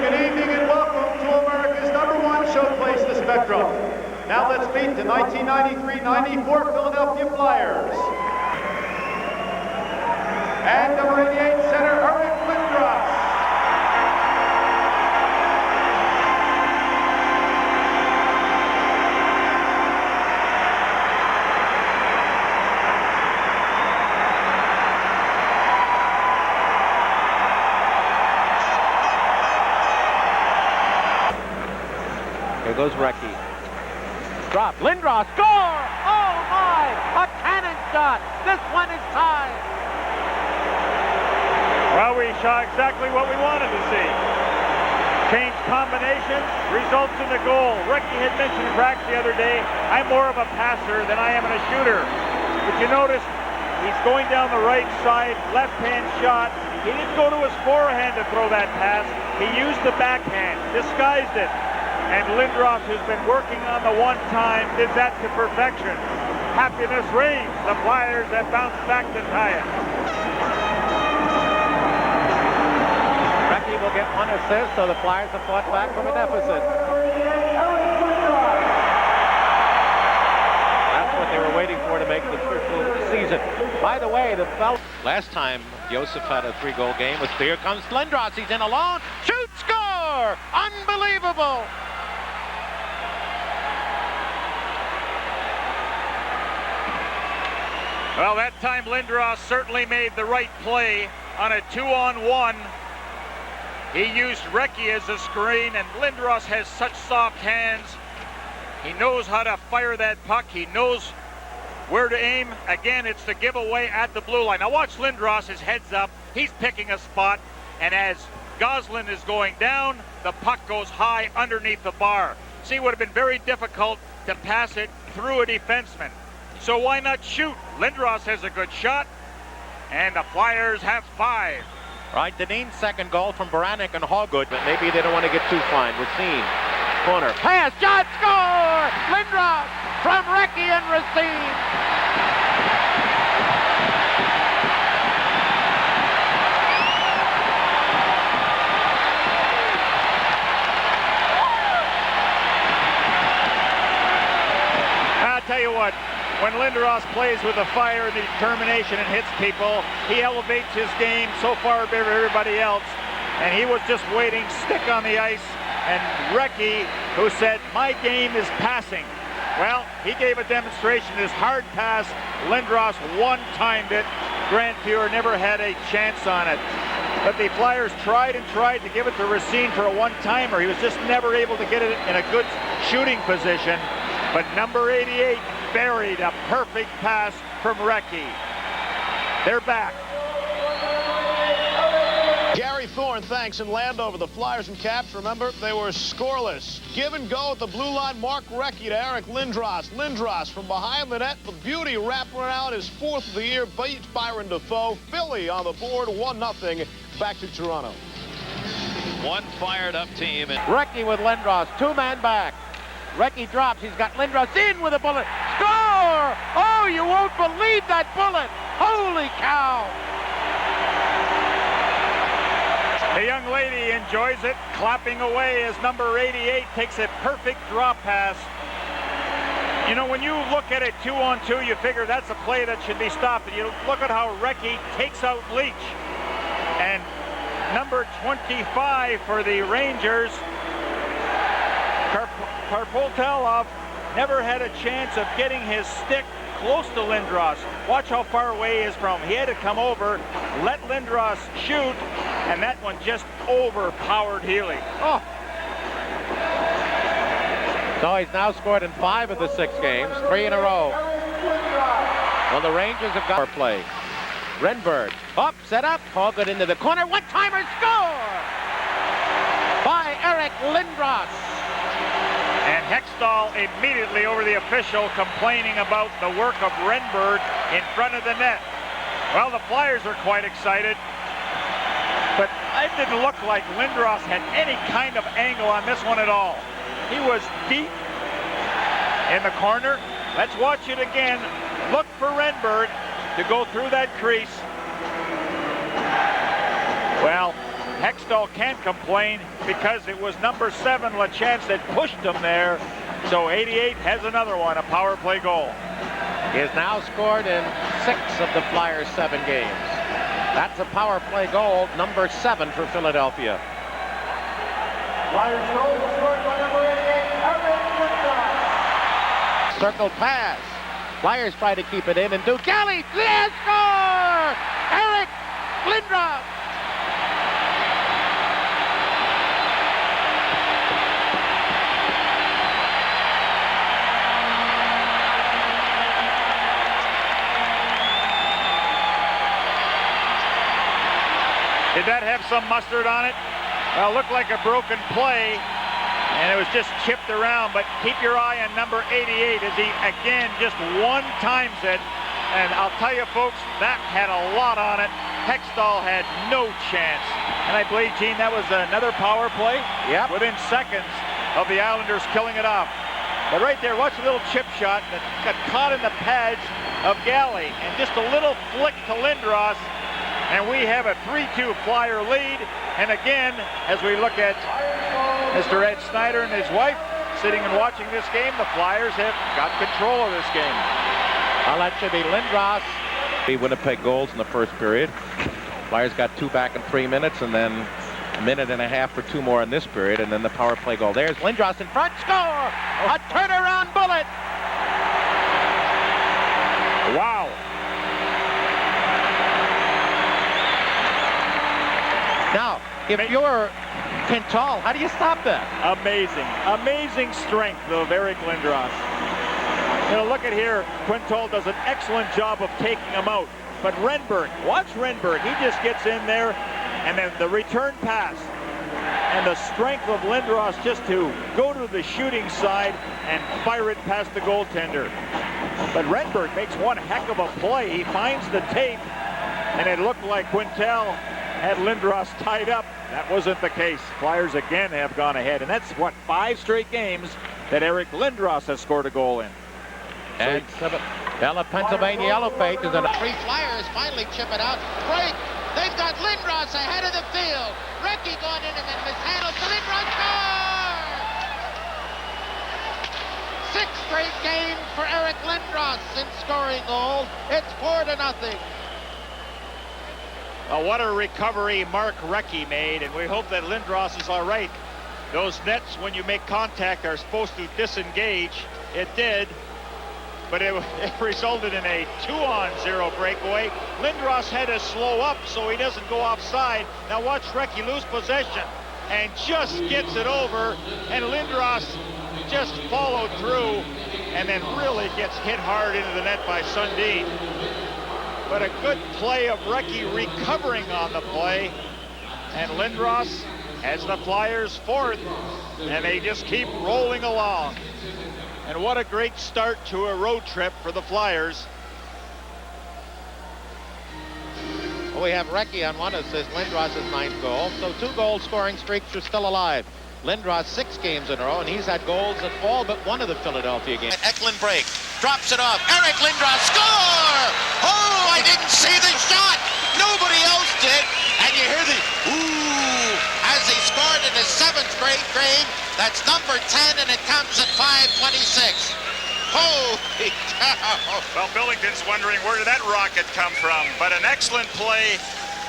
good evening and welcome to America's #1 showplace, The Spectrum. Now let's meet the 1993-94 Philadelphia Flyers. And number 88, center Lindros. Here goes Recchi. Drop. Lindros. Score! Oh my! A cannon shot! This one is tied! Well, we saw exactly what we wanted to see. Change combinations, results in the goal. Recchi had mentioned in practice the other day, I'm more of a passer than I am a shooter. But you notice he's going down the right side, left-hand shot. He didn't go to his forehand to throw that pass. He used the backhand, disguised it. And Lindros, who's been working on the one time, did that to perfection. Happiness reigns. The Flyers have bounced back to tie it. Recchi will get one assist, so the Flyers have fought back from a deficit. That's what they were waiting for to make the triple season. By the way, the last time Joseph had a 3-goal game was here comes Lindros. He's in alone. Shoot, score! Unbelievable! Well, that time Lindros certainly made the right play on a 2-on-1. He used Recchi as a screen, and Lindros has such soft hands. He knows how to fire that puck. He knows where to aim. Again, it's the giveaway at the blue line. Now watch Lindros, his head's up. He's picking a spot, and as Goslin is going down, the puck goes high underneath the bar. See, it would have been very difficult to pass it through a defenseman. So why not shoot? Lindros has a good shot, and the Flyers have 5. Right, Dineen's second goal from Baranek and Hallgood, but maybe they don't want to get too fine. Racine, corner, pass, shot, score! Lindros from Recchi and Racine. I'll tell you what. When Lindros plays with the fire and the determination and hits people, he elevates his game so far above everybody else. And he was just waiting, stick on the ice. And Recchi, who said, my game is passing. Well, he gave a demonstration. His hard pass, Lindros one-timed it. Grant Fuhr never had a chance on it. But the Flyers tried and tried to give it to Racine for a one-timer. He was just never able to get it in a good shooting position. But number 88 buried a perfect pass from Recchi. They're back. Gary Thorne thanks in Landover. The Flyers and Caps, remember, they were scoreless. Give and go at the blue line. Mark Recchi to Eric Lindros. Lindros from behind the net. The beauty wrapping around his 4th of the year. Beats Byron Defoe. Philly on the board, 1-0. Back to Toronto. One fired up team. And Recchi with Lindros, 2-man back. Recchi drops. He's got Lindros in with a bullet. Score! Oh, you won't believe that bullet. Holy cow. The young lady enjoys it, clapping away as number 88 takes a perfect drop pass. You know, when you look at it 2-on-2, you figure that's a play that should be stopped. And you look at how Recchi takes out Leach. And number 25 for the Rangers, Karpoltelov, never had a chance of getting his stick close to Lindros. Watch how far away he is from him. He had to come over, let Lindros shoot, and that one just overpowered Healy. Oh. So he's now scored in 5 of the 6 games, 3 in a row. Well, the Rangers have got our play. Renberg, up, set up, Hallgood into the corner, one-timer, score! By Eric Lindros. And Hextall immediately over the official complaining about the work of Renberg in front of the net. Well, the Flyers are quite excited, but it didn't look like Lindros had any kind of angle on this one at all. He was deep in the corner. Let's watch it again. Look for Renberg to go through that crease. Well, Hextall can't complain. because it was number 7, LaChance, that pushed him there. So 88 has another one, a power play goal. He has now scored in 6 of the Flyers' 7 games. That's a power play goal, number 7 for Philadelphia. Flyers goal was scored by number 88, Eric Lindros. Circle pass. Flyers try to keep it in, and Dugali, clear score! Eric Lindros. Did that have some mustard on it? Well, it looked like a broken play, and it was just chipped around, but keep your eye on number 88 as he, again, just one-times it. And I'll tell you, folks, that had a lot on it. Hextall had no chance. And I believe, Gene, that was another power play? Yep. Within seconds of the Islanders killing it off. But right there, watch a little chip shot that got caught in the pads of Galley. And just a little flick to Lindros. And we have a 3-2 Flyer lead. And again, as we look at Mr. Ed Snyder and his wife sitting and watching this game, the Flyers have got control of this game. Well, that should be Lindros. The Winnipeg goals in the first period. Flyers got 2 back in 3 minutes, and then a minute and a half for 2 more in this period, and then the power play goal. There's Lindros in front, score! A turnaround bullet! Wow. Now, if you're Quintal, how do you stop that? Amazing strength of Eric Lindros. You know, look at here, Quintal does an excellent job of taking him out. But Renberg, watch Renberg, he just gets in there, and then the return pass. And the strength of Lindros just to go to the shooting side and fire it past the goaltender. But Renberg makes one heck of a play. He finds the tape, and it looked like Quintal had Lindros tied up. That wasn't the case. Flyers again have gone ahead, and that's what, 5 straight games that Eric Lindros has scored a goal in. And the Pennsylvania Yellow Pages and 3 Flyers finally chip it out. Break. They've got Lindros ahead of the field. Recchi going in and then mishandles to Lindros. Score! 6 straight games for Eric Lindros in scoring goals. It's 4-0. What a recovery Mark Recchi made, and we hope that Lindros is all right. Those nets, when you make contact, are supposed to disengage. It did, but it resulted in a 2-on-0 breakaway. Lindros had to slow up so he doesn't go offside. Now watch Recchi lose possession and just gets it over, and Lindros just followed through and then really gets hit hard into the net by Sundin. But a good play of Recchi recovering on the play. And Lindros has the Flyers 4th. And they just keep rolling along. And what a great start to a road trip for the Flyers. well, we have Recchi on one assist, Lindros' 9th goal. So 2 goal scoring streaks are still alive. Lindros 6 games in a row, and he's had goals at all but one of the Philadelphia games. Eklund break, drops it off. Eric Lindros, score! Oh, I didn't see the shot. Nobody else did. And you hear the ooh as he scored in his 7th straight game. That's number 10, and it comes at 5:26. Holy cow! Well, Billington's wondering where did that rocket come from, but an excellent play,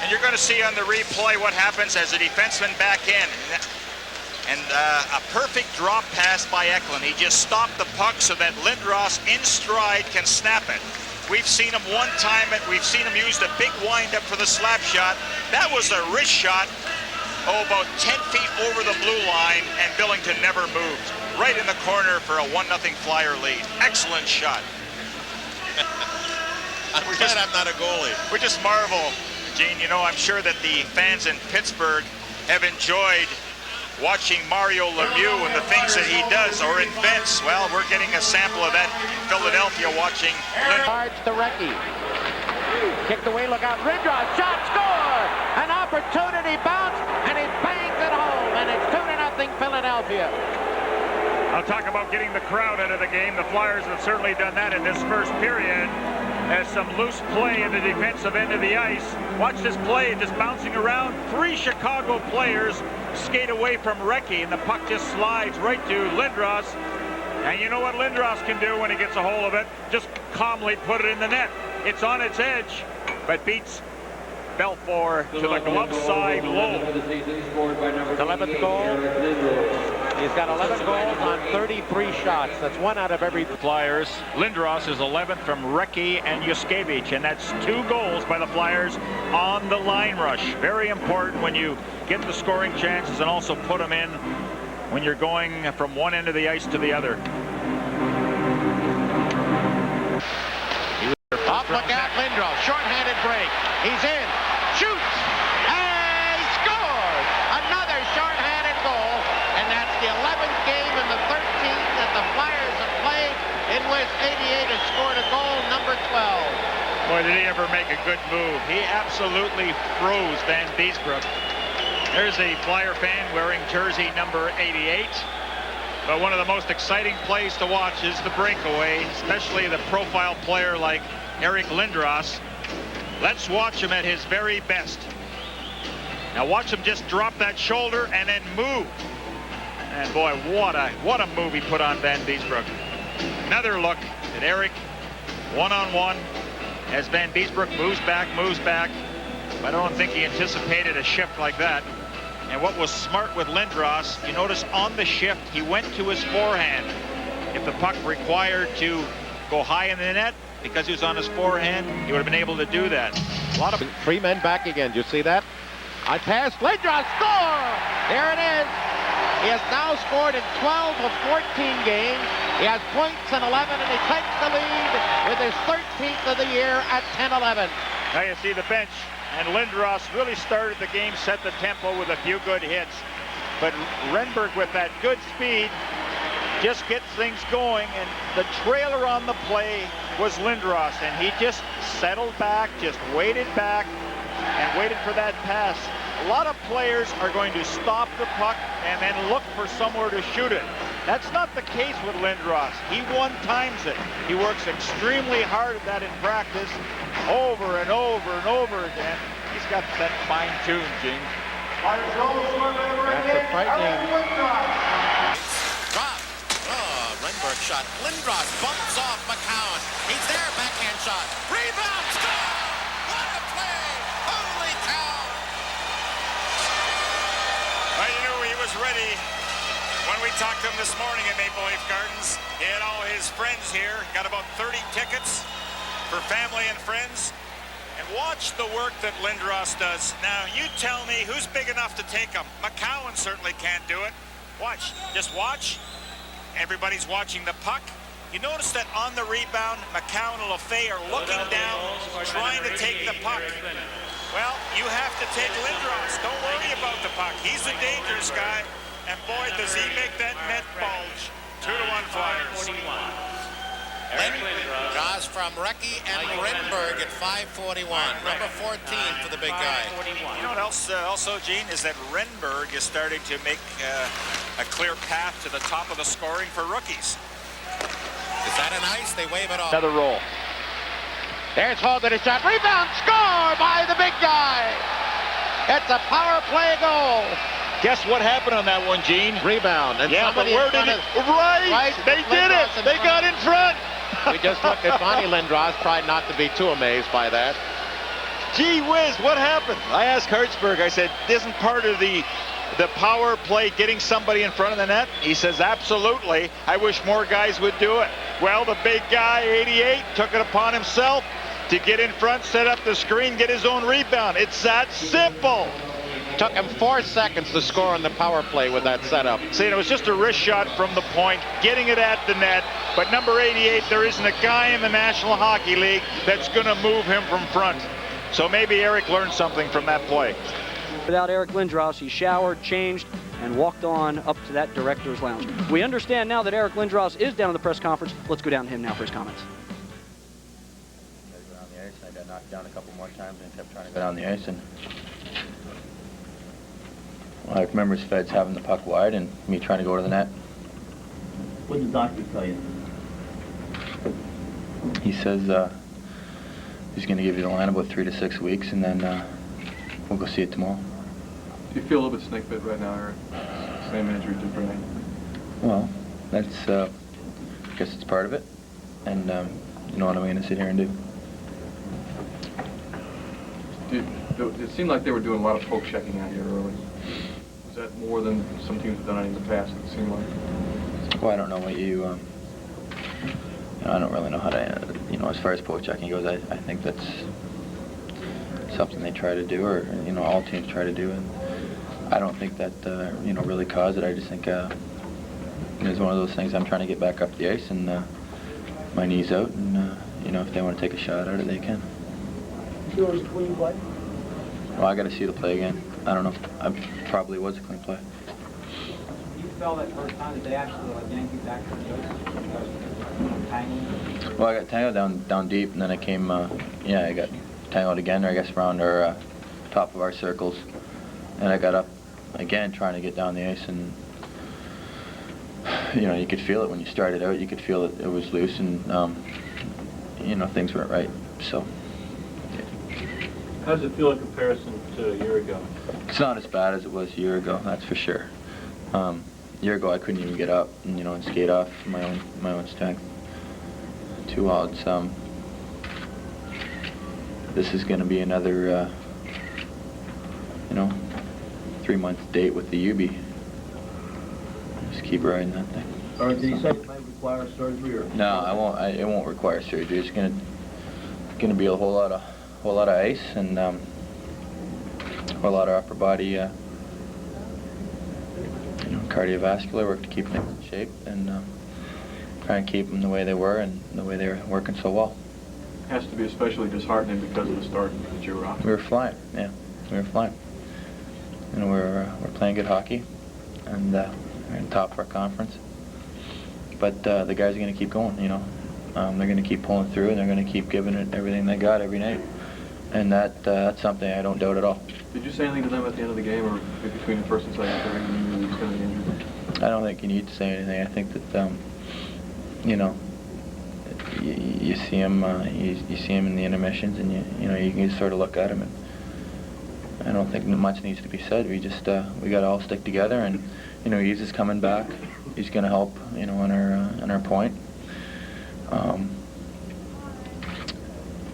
and you're going to see on the replay what happens as a defenseman back in. And a perfect drop pass by Eklund. He just stopped the puck so that Lindros in stride can snap it. We've seen him one time, we've seen him use the big windup for the slap shot. That was a wrist shot, about 10 feet over the blue line, and Billington never moved. Right in the corner for a 1-0 Flyer lead. Excellent shot. I'm glad I'm not a goalie. We just marvel, Gene. You know, I'm sure that the fans in Pittsburgh have enjoyed watching Mario Lemieux and the things that he does or invents. Well, we're getting a sample of that in Philadelphia watching Charge to Recchi. Kicked away, look out, Lindros, shot, score! An opportunity bounce, and he bangs it home, and it's 2-0 Philadelphia. I'll talk about getting the crowd out of the game. The Flyers have certainly done that in this first period. Has some loose play in the defensive end of the ice. Watch this play, just bouncing around. 3 Chicago players skate away from Recchi, and the puck just slides right to Lindros. And you know what Lindros can do when he gets a hold of it? Just calmly put it in the net. It's on its edge, but beats Belfour to the glove side low. 11th goal. He's got 11 goals on 33 shots. That's 1 out of every. Flyers. Lindros is 11th from Recchi and Yuskevich, and that's 2 goals by the Flyers on the line rush. Very important when you get the scoring chances and also put them in when you're going from one end of the ice to the other. Up, look out, Lindros. Short-handed break. He's in. Shoots. And he scores. Another short-handed goal. And that's the 11th game and the 13th that the Flyers have played in which 88 has scored a goal, number 12. Boy, did he ever make a good move. He absolutely froze Van Beesbrook. There's a Flyer fan wearing jersey number 88. But one of the most exciting plays to watch is the breakaway, especially the profile player like Eric Lindros. Let's watch him at his very best. Now watch him just drop that shoulder and then move. And boy, what a move he put on Van Beesbrook. Another look at Eric one-on-one as Van Beesbrook moves back. I don't think he anticipated a shift like that. And what was smart with Lindros, you notice on the shift, he went to his forehand. If the puck required to go high in the net, because he was on his forehand, he would have been able to do that. A lot of 3 men back again. Do you see that? I passed. Lindros, score! There it is. He has now scored in 12 of 14 games. He has points in 11, and he takes the lead with his 13th of the year at 10-11. Now you see the bench, and Lindros really started the game, set the tempo with a few good hits. But Renberg, with that good speed, just gets things going, and the trailer on the play was Lindros, and he just settled back, just waited back, and waited for that pass. A lot of players are going to stop the puck and then look for somewhere to shoot it. That's not the case with Lindros. He one-times it. He works extremely hard at that in practice, over and over and over again. He's got that fine-tune, Gene. That's a frightening. Drop. Oh, Renberg shot. Lindros bumps off McCowan. He's there, backhand shot. Rebound, score! What a play! Holy cow! Well, you knew he was ready when we talked to him this morning at Maple Leaf Gardens. He had all his friends here, got about 30 tickets for family and friends. And watch the work that Lindros does. Now, you tell me who's big enough to take him. McCowan certainly can't do it. Watch, just watch. Everybody's watching the puck. You notice that on the rebound, McCowan and LaFay are looking down, trying to take the puck. Well, you have to take Lindros. Don't worry about the puck. He's the dangerous guy. And boy, does he make that net bulge. 2-1 Flyers. Draws from Recchi and Renberg at 5:41. Number 14 for the big guy. You know what else also, Gene, is that Renberg is starting to make a clear path to the top of the scoring for rookies. Is that an ice? They wave it off. Another roll. There's Hogan, a shot. Rebound, score by the big guy. It's a power play goal. Guess what happened on that one, Gene? Rebound. And Yeah, but somebody where did it? Right! They did it! They got in front! We just looked at Bonnie Lindros, tried not to be too amazed by that. Gee whiz, what happened? I asked Hertzberg, I said, isn't part of the power play getting somebody in front of the net? He says, absolutely. I wish more guys would do it. Well, the big guy, 88, took it upon himself to get in front, set up the screen, get his own rebound. It's that simple. Took him 4 seconds to score on the power play with that setup. See, it was just a wrist shot from the point, getting it at the net. But number 88, there isn't a guy in the National Hockey League that's going to move him from front. So maybe Eric learned something from that play. Without Eric Lindros, he showered, changed, and walked on up to that director's lounge. We understand now that Eric Lindros is down at the press conference. Let's go down to him now for his comments. I got on the ice, and I got knocked down a couple more times and kept trying to go down the ice. And I remember Feds having the puck wide and me trying to go to the net. What did the doctor tell you? He says, he's going to give you the line about 3 to 6 weeks, and then we'll go see it tomorrow. Do you feel a little bit snake bit right now, Eric? Same injury, different name. Well, that's, I guess it's part of it. And, you know, what am I going to sit here and do? It seemed like they were doing a lot of poke checking out here early. Was that more than some teams have done in the past, it seemed like? Well, I don't know what you know, I don't really know how to, you know, as far as poke checking goes, I think that's something they try to do, or, you know, all teams try to do, and I don't think that, you know, really caused it. I just think it's one of those things. I'm trying to get back up the ice, and my knee's out, and, you know, if they want to take a shot at it, they can. It was a clean play? Well, I got to see the play again. I don't know. I probably was a clean play. You felt that first time that they actually yanked you back to the ice? Well, I got tangled down deep, and then I came, yeah, I got tangled again, or I guess around our top of our circles, and I got up again trying to get down the ice, and you know, you could feel it when you started out. You could feel it was loose, and you know, things weren't right. So. How does it feel in comparison to a year ago? It's not as bad as it was a year ago, that's for sure. A year ago, I couldn't even get up, and, you know, and skate off my own strength. Too well. It's this is going to be another, you know, 3-month date with the UB. Just keep riding that thing. All right, did he say it might require surgery or? No, I won't. It won't require surgery. It's going to be a whole lot of ice and a whole lot of upper body, you know, cardiovascular work to keep things in shape, and try and keep them the way they were and the way they were working so well. Has to be especially disheartening because of the start that you were off. We were flying, yeah. We were flying. You know, we're playing good hockey, and we're in top of our conference. But the guys are going to keep going, you know. They're going to keep pulling through, and they're going to keep giving it everything they got every night. And that's something I don't doubt at all. Did you say anything to them at the end of the game, or between the first and second period when you knew he was going to be injured? I don't think you need to say anything. I think that, you know, you see him, you see him in the intermissions, and you know, you can just sort of look at him, and I don't think much needs to be said. We just we got to all stick together, and you know, he's just coming back. He's going to help, you know, on our point.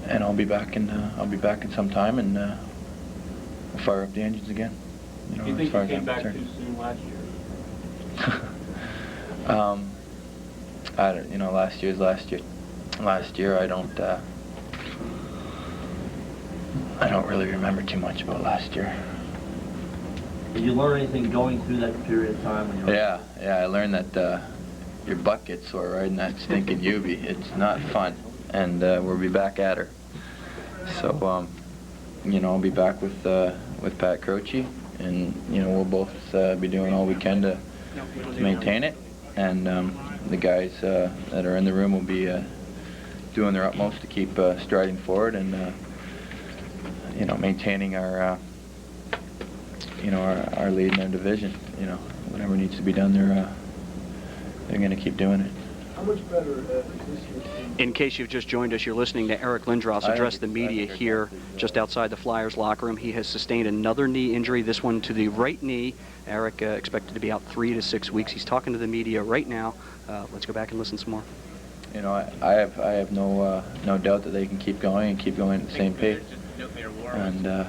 And I'll be back in some time, and we'll fire up the engines again. You know, Do you think as far you as came I'm back concerned. too soon last year? I don't, you know, last year. I don't really remember too much about last year. Did you learn anything going through that period of time when you were? Yeah, I learned that your butt gets sore riding that stinking UB. It's not fun, and we'll be back at her. So, you know, I'll be back with Pat Croce, and you know, we'll both be doing all we can to maintain it, and the guys that are in the room will be doing their utmost to keep striding forward and you know, maintaining our you know, our lead in our division. You know, whatever needs to be done, they're going to keep doing it. How much better is this year's team? In case you've just joined us, you're listening to Eric Lindros address the media here just outside the Flyers locker room. He has sustained another knee injury, this one to the right knee. Eric expected to be out 3 to 6 weeks. He's talking to the media right now. Let's go back and listen some more. You know, I have no doubt that they can keep going and keep going at the same pace. And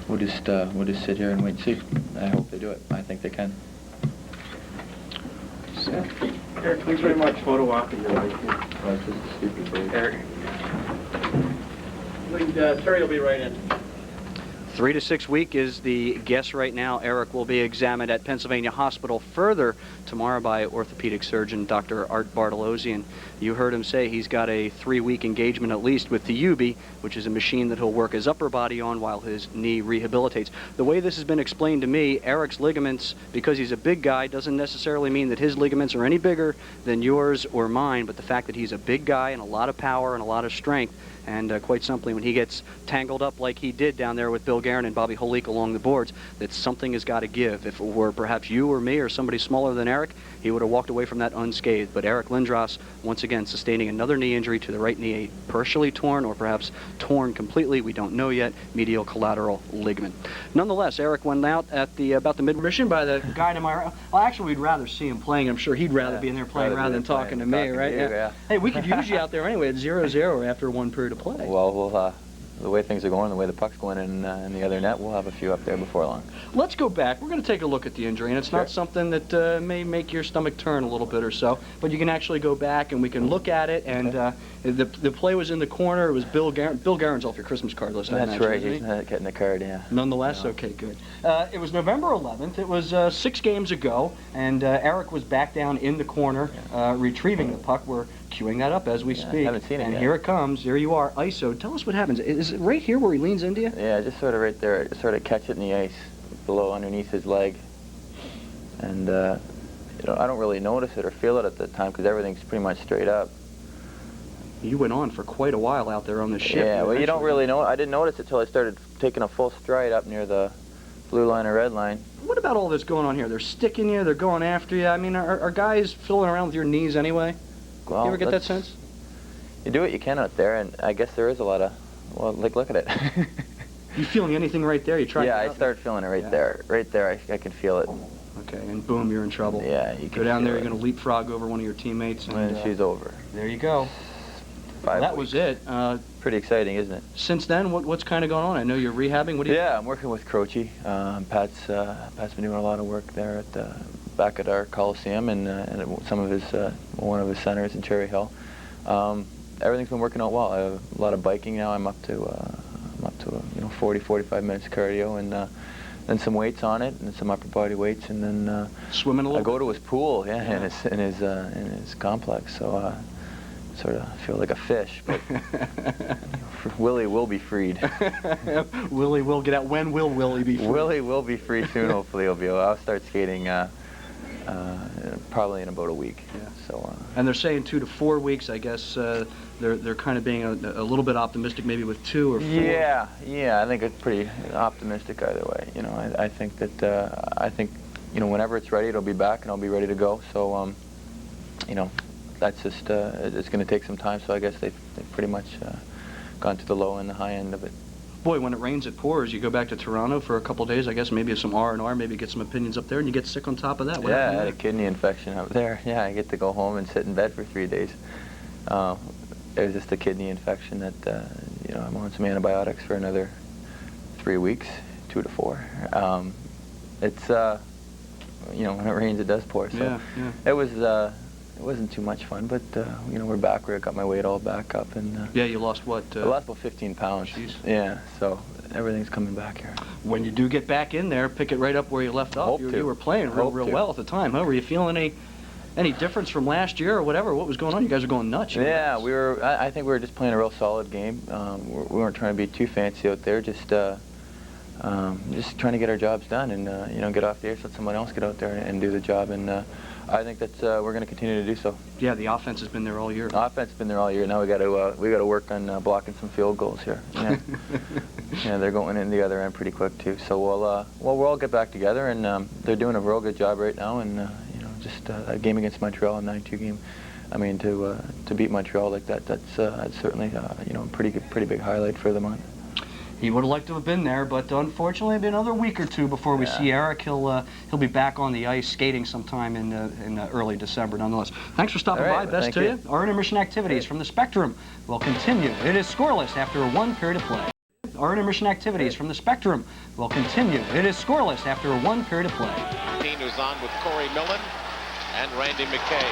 we'll just sit here and wait and see. I hope they do it. I think they can. Eric, thanks very much. Photo op in your life. Eric. Terry will be right in. 3 to 6 week is the guess right now. Eric will be examined at Pennsylvania Hospital further tomorrow by orthopedic surgeon Dr. Art Bartolozzi. And you heard him say he's got a 3-week engagement at least with the UB, which is a machine that he'll work his upper body on while his knee rehabilitates. The way this has been explained to me, Eric's ligaments, because he's a big guy, doesn't necessarily mean that his ligaments are any bigger than yours or mine, but the fact that he's a big guy and a lot of power and a lot of strength. And quite simply, when he gets tangled up like he did down there with Bill Guerin and Bobby Holik along the boards, that something has got to give. If it were perhaps you or me or somebody smaller than Eric, he would have walked away from that unscathed. But Eric Lindros, once again, again sustaining another knee injury to the right knee, partially torn or perhaps torn completely. We don't know yet. Medial collateral ligament. Nonetheless, Eric went out at about the mid-mission by the guy to my right. Well, actually, we'd rather see him playing. I'm sure he'd rather be in there playing rather than talking to me, right? Yeah. Hey, we could use you out there anyway at 0-0 after one period of play. Well, we'll the way things are going, the way the puck's going in the other net, we'll have a few up there before long. Let's go back. We're going to take a look at the injury, and it's not something that may make your stomach turn a little bit or so, but you can actually go back and we can look at it, and the play was in the corner. It was Bill Guerin. Bill Guerin's off your Christmas card list. That's right. He's not getting the card, yeah. Nonetheless, okay, good. It was November 11th. It was 6 games ago, and Eric was back down in the corner retrieving the puck. We're queuing that up as we speak. I haven't seen it and yet. Here it comes. There you are. ISO. Tell us what happens. Is it right here where he leans into you? Yeah, just sort of right there. Just sort of catch it in the ice, below, underneath his leg. And, you know, I don't really notice it or feel it at the time because everything's pretty much straight up. You went on for quite a while out there on the ship. Yeah, well, you don't really know. I didn't notice it till I started taking a full stride up near the blue line or red line. What about all this going on here? They're sticking you. They're going after you. I mean, are guys fiddling around with your knees anyway? Well, You ever get that sense? You do what you can out there, and I guess there is a lot of, well, like, look at it. You feeling anything right there? You try. Yeah, I start feeling it right there. Right there, I can feel it. Okay, and boom, you're in trouble. Yeah, you Go can down there, feel you're going to leapfrog over one of your teammates. And she's over. There you go. 5 That weeks. was it. Pretty exciting, isn't it? Since then, what's kind of going on? I know you're rehabbing. What do you? Yeah, I'm working with Croce. Pat's been doing a lot of work there at back at our Coliseum and at some of his one of his centers in Cherry Hill. Everything's been working out well. I have a lot of biking now. I'm up to 40, 45 minutes cardio and then some weights on it and some upper body weights and then swimming a little. I go to his pool, in his complex. So. Sort of feel like a fish, but Willie will be freed. Willie will get out. When will Willie be free? Willie will be free soon. Hopefully, I'll start skating probably in about a week. Yeah. So. And they're saying 2 to 4 weeks. I guess they're kind of being a little bit optimistic, maybe with 2 or 4. Yeah. I think it's pretty optimistic either way. You know, I think that whenever it's ready, it'll be back and I'll be ready to go. So, that's just, it's going to take some time, so I guess they've pretty much gone to the low and the high end of it. Boy, when it rains, it pours. You go back to Toronto for a couple of days, I guess, maybe some R&R, maybe get some opinions up there, and you get sick on top of that. What I had a kidney infection up there. Yeah, I get to go home and sit in bed for 3 days. It was just a kidney infection that, I'm on some antibiotics for another 3 weeks, 2 to 4. It's, when it rains, it does pour. So it was... It wasn't too much fun, but we're back. I got my weight all back up, and yeah, you lost what? I lost about 15 pounds. Jeez. Yeah, so everything's coming back here. When you do get back in there, pick it right up where you left off. You were playing real well at the time, huh? Were you feeling any difference from last year or whatever? What was going on? You guys were going nuts. Yeah, we were. I think we were just playing a real solid game. We weren't trying to be too fancy out there. Just trying to get our jobs done and get off the ice, let someone else get out there and do the job. And I think that's we're going to continue to do so. Yeah, the offense has been there all year. Offense has been there all year. Now we got to work on blocking some field goals here. Yeah, yeah, they're going in the other end pretty quick too. So we'll all get back together, and they're doing a real good job right now. And just a game against Montreal, a 9-2 game. I mean, to beat Montreal like that, that's certainly a pretty big highlight for the month. He would have liked to have been there, but unfortunately, it'll be another week or two before we see Eric. He'll be back on the ice skating sometime in early December. Nonetheless, thanks for stopping by. Best to you. Our intermission activities from the Spectrum will continue. It is scoreless after 1 period of play. Our intermission activities from the Spectrum will continue. It is scoreless after 1 period of play. Dean who's on with Corey Millen and Randy McKay.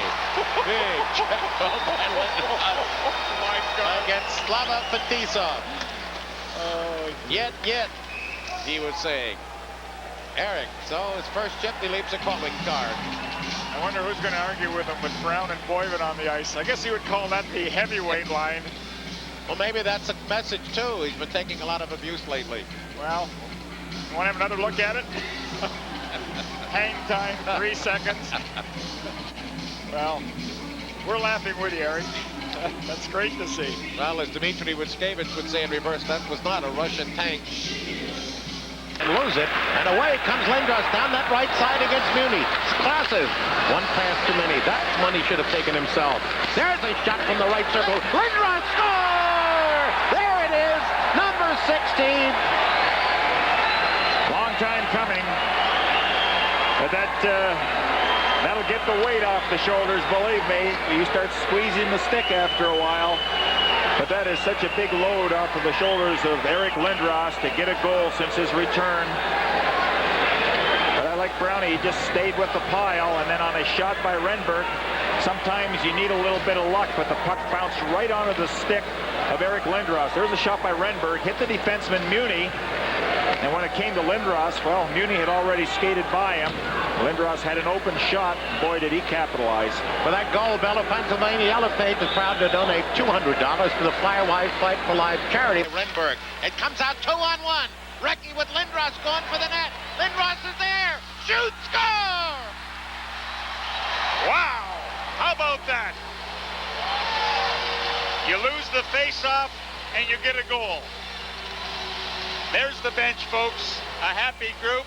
Big check against Slava Fetisov. Yet, he was saying. Eric, so his first chip, he leaves a calling card. I wonder who's going to argue with him with Brown and Boyven on the ice. I guess he would call that the heavyweight line. Well, maybe that's a message, too. He's been taking a lot of abuse lately. Well, you want to have another look at it? Hang time, 3 seconds. Well, we're laughing with you, Eric. That's great to see. Well, as Dmitry Witzkevich would say in reverse, that was not a Russian tank. and lose it. And away comes Lindros down that right side against Muni. Classes. One pass too many. That one he should have taken himself. There's a shot from the right circle. Lindros score! There it is. Number 16. Long time coming. But that'll get the weight off the shoulders, believe me. You start squeezing the stick after a while. But that is such a big load off of the shoulders of Eric Lindros to get a goal since his return. But I like Brownie. He just stayed with the pile, and then on a shot by Renberg, sometimes you need a little bit of luck, but the puck bounced right onto the stick of Eric Lindros. There's a shot by Renberg, hit the defenseman Muni. And when it came to Lindros, well, Muni had already skated by him. Lindros had an open shot. Boy, did he capitalize. For that goal, Bella, Pennsylvania Yellow Pages is proud to donate $200 to the Firewise Fight for Life charity. Renberg. It comes out 2-on-1. Recchi with Lindros going for the net. Lindros is there. Shoot, score! Wow! How about that? You lose the face-off, and you get a goal. There's the bench, folks. A happy group.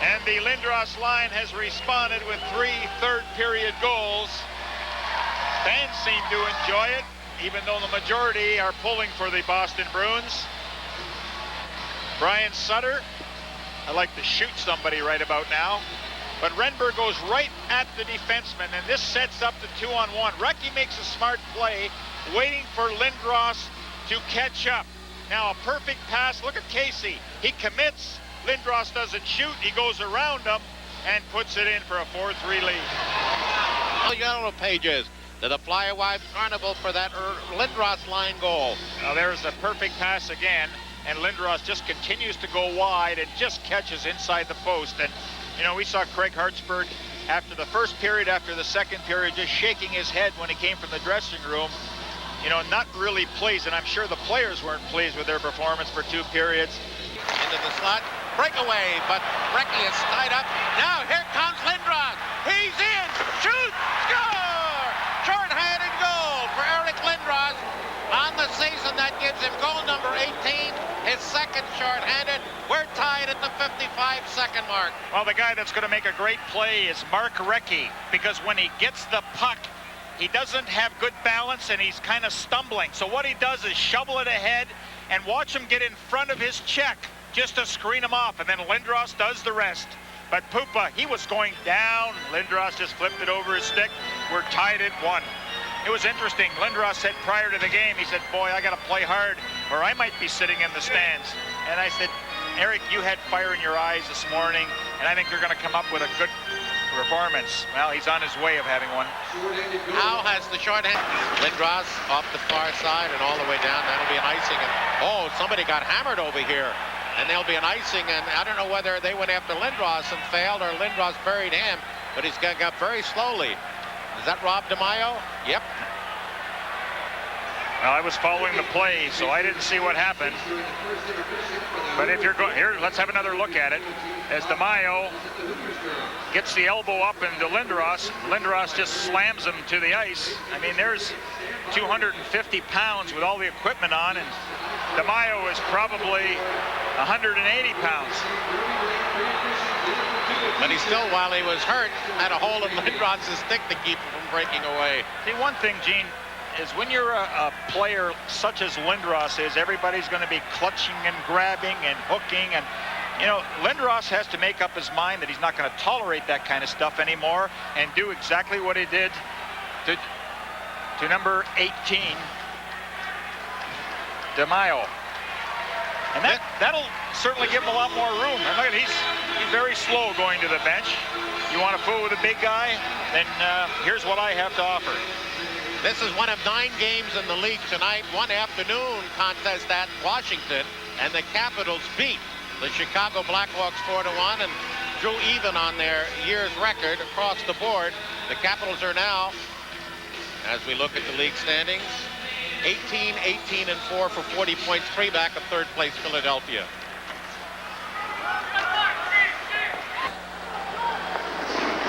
And the Lindros line has responded with 3 third-period goals. Fans seem to enjoy it, even though the majority are pulling for the Boston Bruins. Brian Sutter, I'd like to shoot somebody right about now. But Renberg goes right at the defenseman, and this sets up the 2-on-1. Recchi makes a smart play, waiting for Lindros to catch up. Now a perfect pass. Look at Casey. He commits. Lindros doesn't shoot. He goes around him and puts it in for a 4-3 lead. Yellow Pages to the Firewise Carnival for that Lindros line goal. Now there's a perfect pass again, and Lindros just continues to go wide and just catches inside the post. And you know, we saw Craig Hartsburg after the first period, after the second period, just shaking his head when he came from the dressing room. You know, not really pleased, and I'm sure the players weren't pleased with their performance for 2 periods. Into the slot, breakaway, but Recchi is tied up. Now here comes Lindros. He's in, shoot, score! Short-handed goal for Eric Lindros. On the season, that gives him goal number 18, his second short-handed. We're tied at the 55-second mark. Well, the guy that's going to make a great play is Mark Recchi, because when he gets the puck, he doesn't have good balance and he's kind of stumbling. So what he does is shovel it ahead and watch him get in front of his check just to screen him off, and then Lindros does the rest. But Pupa, he was going down. Lindros just flipped it over his stick. We're tied at 1. It was interesting. Lindros said prior to the game, he said, boy, I got to play hard or I might be sitting in the stands. And I said, Eric, you had fire in your eyes this morning, and I think you're going to come up with a good performance. Well, he's on his way of having one. Howe has the shorthand. Lindros off the far side and all the way down. That'll be an icing. And, oh, somebody got hammered over here. And there'll be an icing. And I don't know whether they went after Lindros and failed or Lindros buried him. But he's got very slowly. Is that Rob DeMaio? Yep. Well, I was following the play, so I didn't see what happened. But if you're going here, let's have another look at it. As DeMaio gets the elbow up into Lindros, Lindros just slams him to the ice. I mean, there's 250 pounds with all the equipment on, and DeMaio is probably 180 pounds. But he still, while he was hurt, had a hold of Lindros' stick to keep him from breaking away. See, one thing, Gene, is when you're a player such as Lindros is, everybody's going to be clutching and grabbing and hooking. And, you know, Lindros has to make up his mind that he's not going to tolerate that kind of stuff anymore and do exactly what he did to number 18, DeMaio. And that'll certainly give him a lot more room. And look, he's very slow going to the bench. You want to fool with a big guy? Then here's what I have to offer. This is one of 9 games in the league tonight. One afternoon contest at Washington, and the Capitals beat the Chicago Blackhawks 4-1 and drew even on their year's record across the board. The Capitals are now, as we look at the league standings, 18, 18, and 4 for 40 points, 3 back of third place Philadelphia.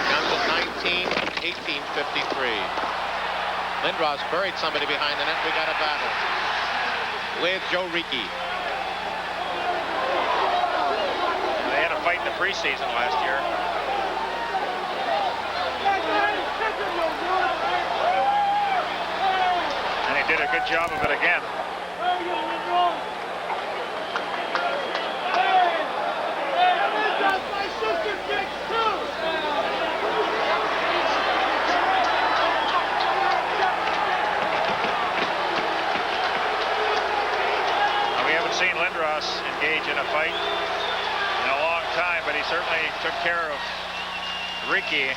Down to 19, 18:53. Lindros buried somebody behind the net. We got a battle with Joe Ricci. preseason last year. And he did a good job of it again. We haven't seen Lindros engage in a fight in a long time, but he certainly took care of Ricky.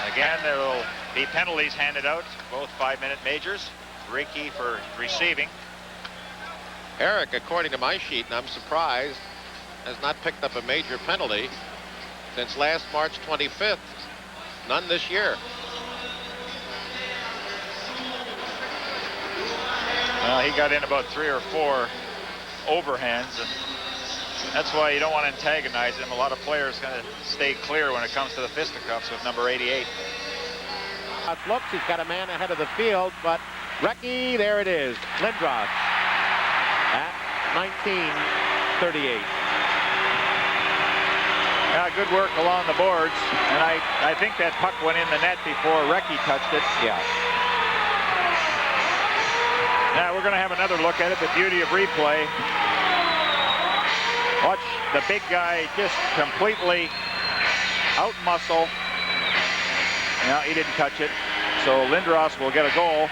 And again, there will be penalties handed out, both 5-minute majors. Ricky for receiving. Eric, according to my sheet, and I'm surprised, has not picked up a major penalty since last March 25th. None this year. Well, he got in about 3 or 4 overhands, and that's why you don't want to antagonize him. A lot of players kind of stay clear when it comes to the fisticuffs with number 88. Looks, he's got a man ahead of the field, but Recchi, there it is, Lindros at 19:38. Good work along the boards, and I think that puck went in the net before Recchi touched it. Yeah. Now we're going to have another look at it, the beauty of replay. Watch the big guy just completely out-muscle. No, he didn't touch it, so Lindros will get a goal.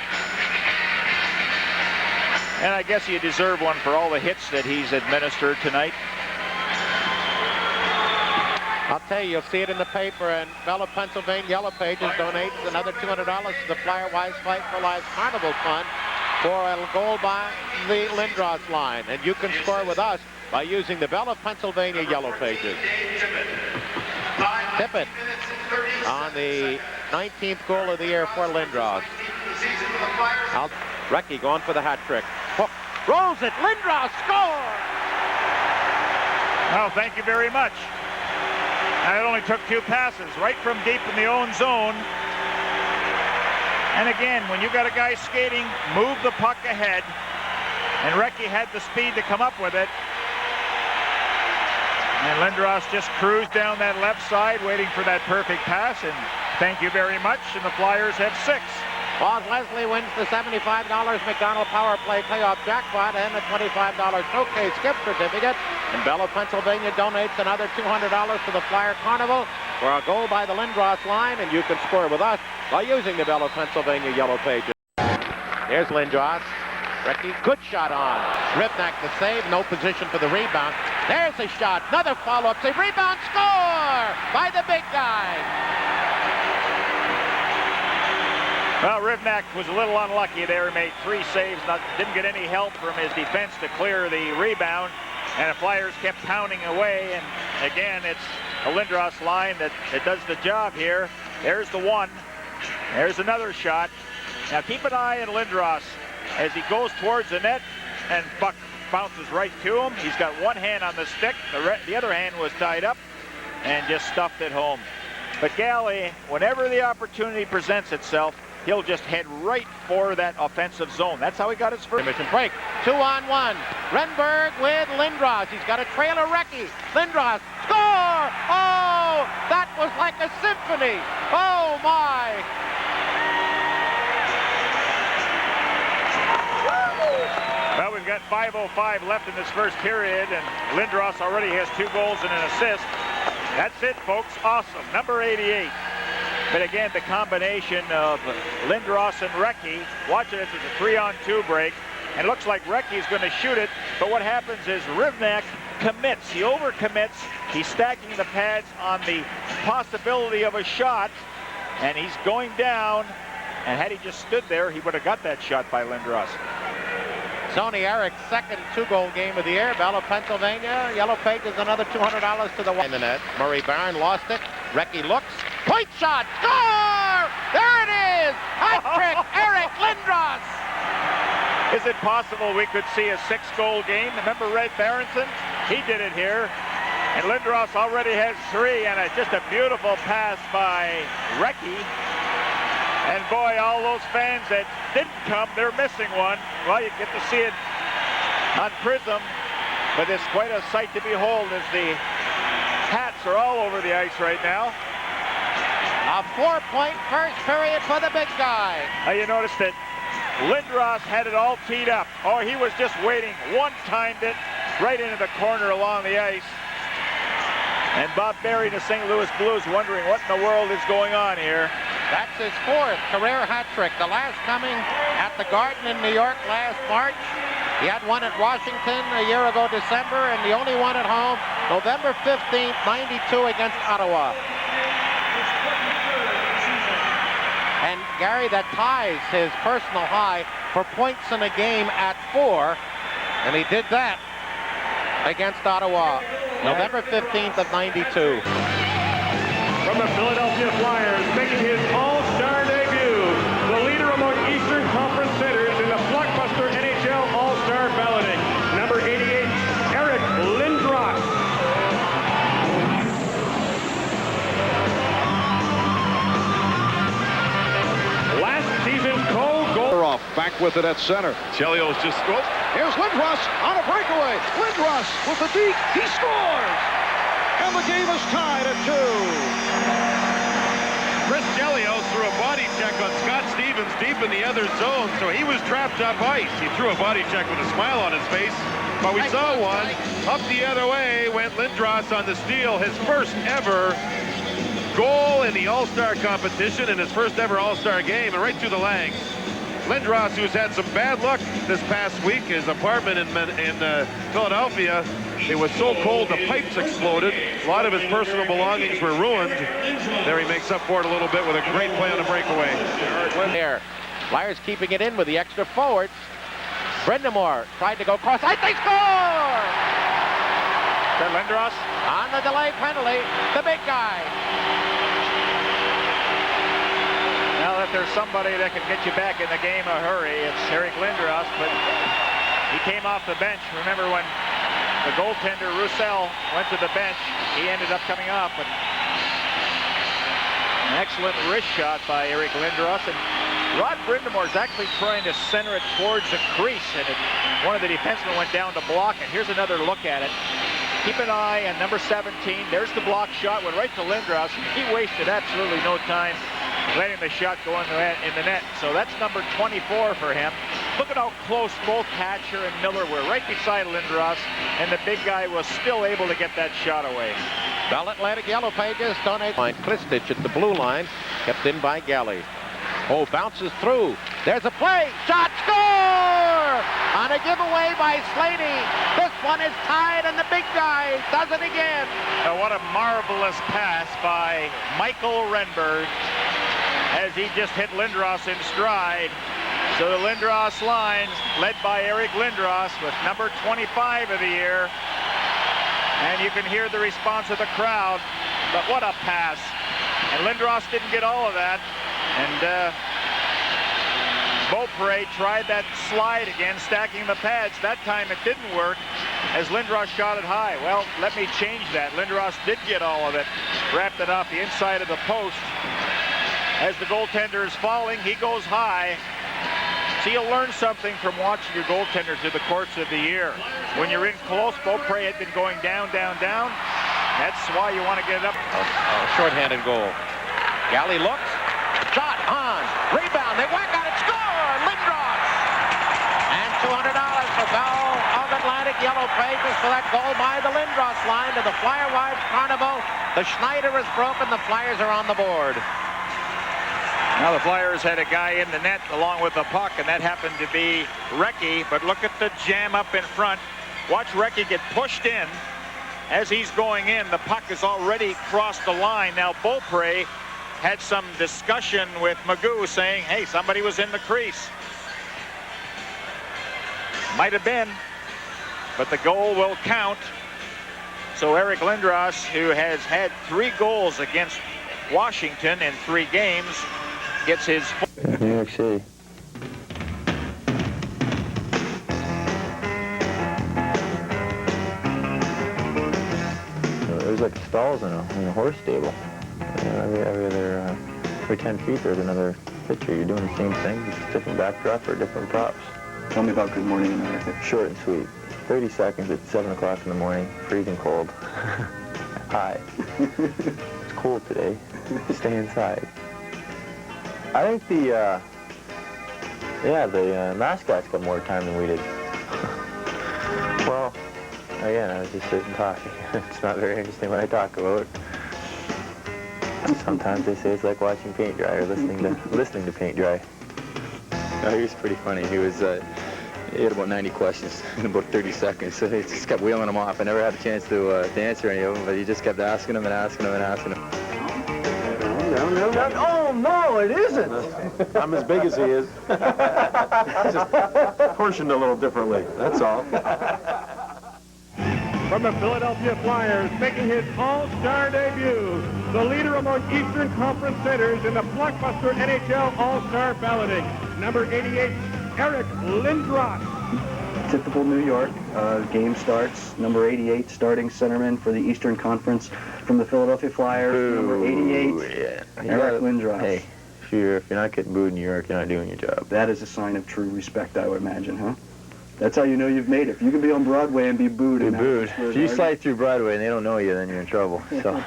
And I guess you deserve one for all the hits that he's administered tonight. I'll tell you, you'll see it in the paper, and Bella, Pennsylvania Yellow Pages donates another $200 to the Flyer Wise Fight for Lives Carnival Fund for a goal by the Lindros line. And you can score with us by using the Bella, Pennsylvania Yellow Pages. Tippett on the 19th goal of the year for Lindros. Recchi going for the hat trick. Hook, rolls it, Lindros score! Well, thank you very much. And it only took 2 passes right from deep in the own zone. And again, when you got a guy skating, move the puck ahead. And Recchi had the speed to come up with it. And Lindros just cruised down that left side, waiting for that perfect pass. And thank you very much. And the Flyers have 6. Boz Leslie wins the $75 McDonald Power Play Playoff Jackpot and a $25 Showcase gift certificate. And Bella, Pennsylvania donates another $200 to the Flyer Carnival for a goal by the Lindros line, and you can score with us by using the Bella, Pennsylvania Yellow Pages. Here's Lindros. Recchi, good shot on. Rivnak the save, no position for the rebound. There's a shot, another follow-up save, rebound, score by the big guy. Well, Rivnak was a little unlucky there. He made 3 saves, didn't get any help from his defense to clear the rebound. And the Flyers kept pounding away. And again, it's a Lindros line that does the job here. There's the one. There's another shot. Now keep an eye on Lindros as he goes towards the net, and Buck bounces right to him. He's got one hand on the stick. The other hand was tied up and just stuffed it home. But Galley, whenever the opportunity presents itself, he'll just head right for that offensive zone. That's how he got his first. Mission break. 2-on-1. Renberg with Lindros. He's got a trail of Recchi. Lindros, score! Oh, that was like a symphony. Oh, my. Well, we've got 5:05 left in this first period, and Lindros already has 2 goals and an assist. That's it, folks. Awesome. Number 88. But again, the combination of Lindros and Recchi, watching it as a 3-on-2 break, and it looks like Recchi's going to shoot it, but what happens is Rivnak commits. He overcommits. He's stacking the pads on the possibility of a shot, and he's going down, and had he just stood there, he would have got that shot by Lindros. Sony Eric's second 2-goal game of the year. Bella, Pennsylvania. Yellow Pages another $200 to the in the net. Murray Barn lost it. Recchi looks. Point shot. Score! There it is! Hat trick, Eric Lindros! Is it possible we could see a 6-goal game? Remember Red Barrington? He did it here. And Lindros already has 3, and it's just a beautiful pass by Recchi. And boy, all those fans that didn't come, they're missing one. Well, you get to see it on Prism. But it's quite a sight to behold as the hats are all over the ice right now. A 4-point first period for the big guy. You noticed that Lindros had it all teed up. Oh, he was just waiting. One-timed it right into the corner along the ice. And Bob Berry and the St. Louis Blues wondering what in the world is going on here. That's his 4th career hat trick. The last coming at the Garden in New York last March. He had one at Washington a year ago, December, and the only one at home, November 15th, 92 against Ottawa. And Gary, that ties his personal high for points in a game at 4, and he did that against Ottawa, November 15th of 92. From the Philadelphia Flyers, making his All-Star debut, the leader among Eastern Conference centers in the blockbuster NHL All-Star balloting, number 88, Eric Lindros. Last season's co-goal. Off, back with it at center. Chelios just scores. Here's Lindros on a breakaway. Lindros with the beat. He scores! And the game is tied at 2. Chris Chelios threw a body check on Scott Stevens deep in the other zone, so he was trapped up ice. He threw a body check with a smile on his face, but we saw one. Up the other way went Lindros on the steal, his first ever goal in the All-Star competition in his first ever All-Star game, and right through the legs. Lindros, who's had some bad luck this past week, his apartment in Philadelphia, it was so cold the pipes exploded. A lot of his personal belongings were ruined. There he makes up for it a little bit with a great play on a breakaway. There, Flyers keeping it in with the extra forwards. Brindamore tried to go cross. I think score! For Lindros? On the delay penalty, the big guy. Well, if there's somebody that can get you back in the game a hurry, it's Eric Lindros, but he came off the bench. Remember when the goaltender, Roussel, went to the bench, he ended up coming off, but an excellent wrist shot by Eric Lindros, and Rod Brindamore's actually trying to center it towards the crease, and one of the defensemen went down to block it. Here's another look at it. Keep an eye on number 17. There's the block shot, went right to Lindros. He wasted absolutely no time letting the shot go in the net. So that's number 24 for him. Look at how close both Hatcher and Miller were, right beside Lindros, and the big guy was still able to get that shot away. Bell Atlantic Yellow Pages donate. Kristich at the blue line, kept in by Galley. Oh, bounces through. There's a play. Shot, score! On a giveaway by Slaney. This one is tied, and the big guy does it again. Now, what a marvelous pass by Michael Renberg as he just hit Lindros in stride. So the Lindros line, led by Eric Lindros with number 25 of the year. And you can hear the response of the crowd. But what a pass. And Lindros didn't get all of that. And Beaupre tried that slide again, stacking the pads. That time it didn't work as Lindros shot it high. Well, let me change that. Lindros did get all of it. Wrapped it off the inside of the post. As the goaltender is falling, he goes high. So you'll learn something from watching your goaltender through the course of the year. When you're in close, Beaupre had been going down, down, down. That's why you want to get it up. A shorthanded goal. Galley looks. Shot on. Rebound. They whack on it. Score! Lindros! And $200 for Bell of Atlantic Yellow Pages for that goal by the Lindros line to the Flyer Wives Carnival. The Schneider is broken. The Flyers are on the board. Now the Flyers had a guy in the net along with the puck, and that happened to be Recchi. But look at the jam up in front. Watch Recchi get pushed in. As he's going in, the puck has already crossed the line. Now Beaupre had some discussion with Magoo saying, hey, somebody was in the crease. Might have been, but the goal will count. So Eric Lindros, who has had 3 goals against Washington in 3 games, gets his... New York City. There's like stalls in a horse stable. You know, every 10 feet there's another picture. You're doing the same thing, just different backdrop or different props. Tell me about Good Morning America. Short and sweet. 30 seconds at 7 o'clock in the morning, freezing cold. Hi. It's cold today. Stay inside. I think the mascots got more time than we did. Well, again, I was just sitting talking. It's not very interesting what I talk about. Sometimes they say it's like watching paint dry or listening to paint dry. No, he was pretty funny. He was he had about 90 questions in about 30 seconds, so he just kept wheeling them off. I never had a chance to answer any of them, but he just kept asking them and asking them and asking them. Oh, no, it isn't. I'm as big as he is. Just portioned a little differently, that's all. From the Philadelphia Flyers, making his All-Star debut, the leader among Eastern Conference centers in the blockbuster NHL All-Star balloting, number 88, Eric Lindros. Typical New York. Game starts. Number 88, starting centerman for the Eastern Conference from the Philadelphia Flyers. Ooh, number 88, yeah. Eric Lindros. Hey, if you're not getting booed in New York, you're not doing your job. That is a sign of true respect, I would imagine, huh? That's how you know you've made it. If you can be on Broadway and be booed. If you slide through Broadway and they don't know you, then you're in trouble. So.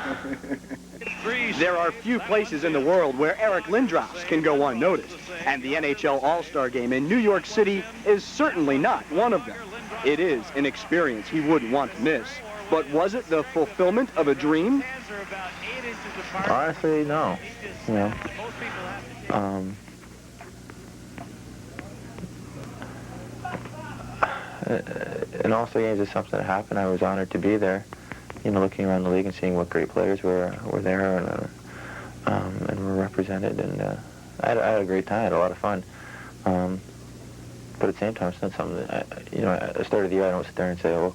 There are few places in the world where Eric Lindros can go unnoticed, and the NHL All-Star Game in New York City is certainly not one of them. It is an experience he wouldn't want to miss, but was it the fulfillment of a dream? Honestly, no. You know, and also games is something that happened. I was honored to be there. You know, looking around the league and seeing what great players were there and were represented, and I had a great time. I had a lot of fun. But at the same time, it's not something that at the start of the year I don't sit there and say, "Oh,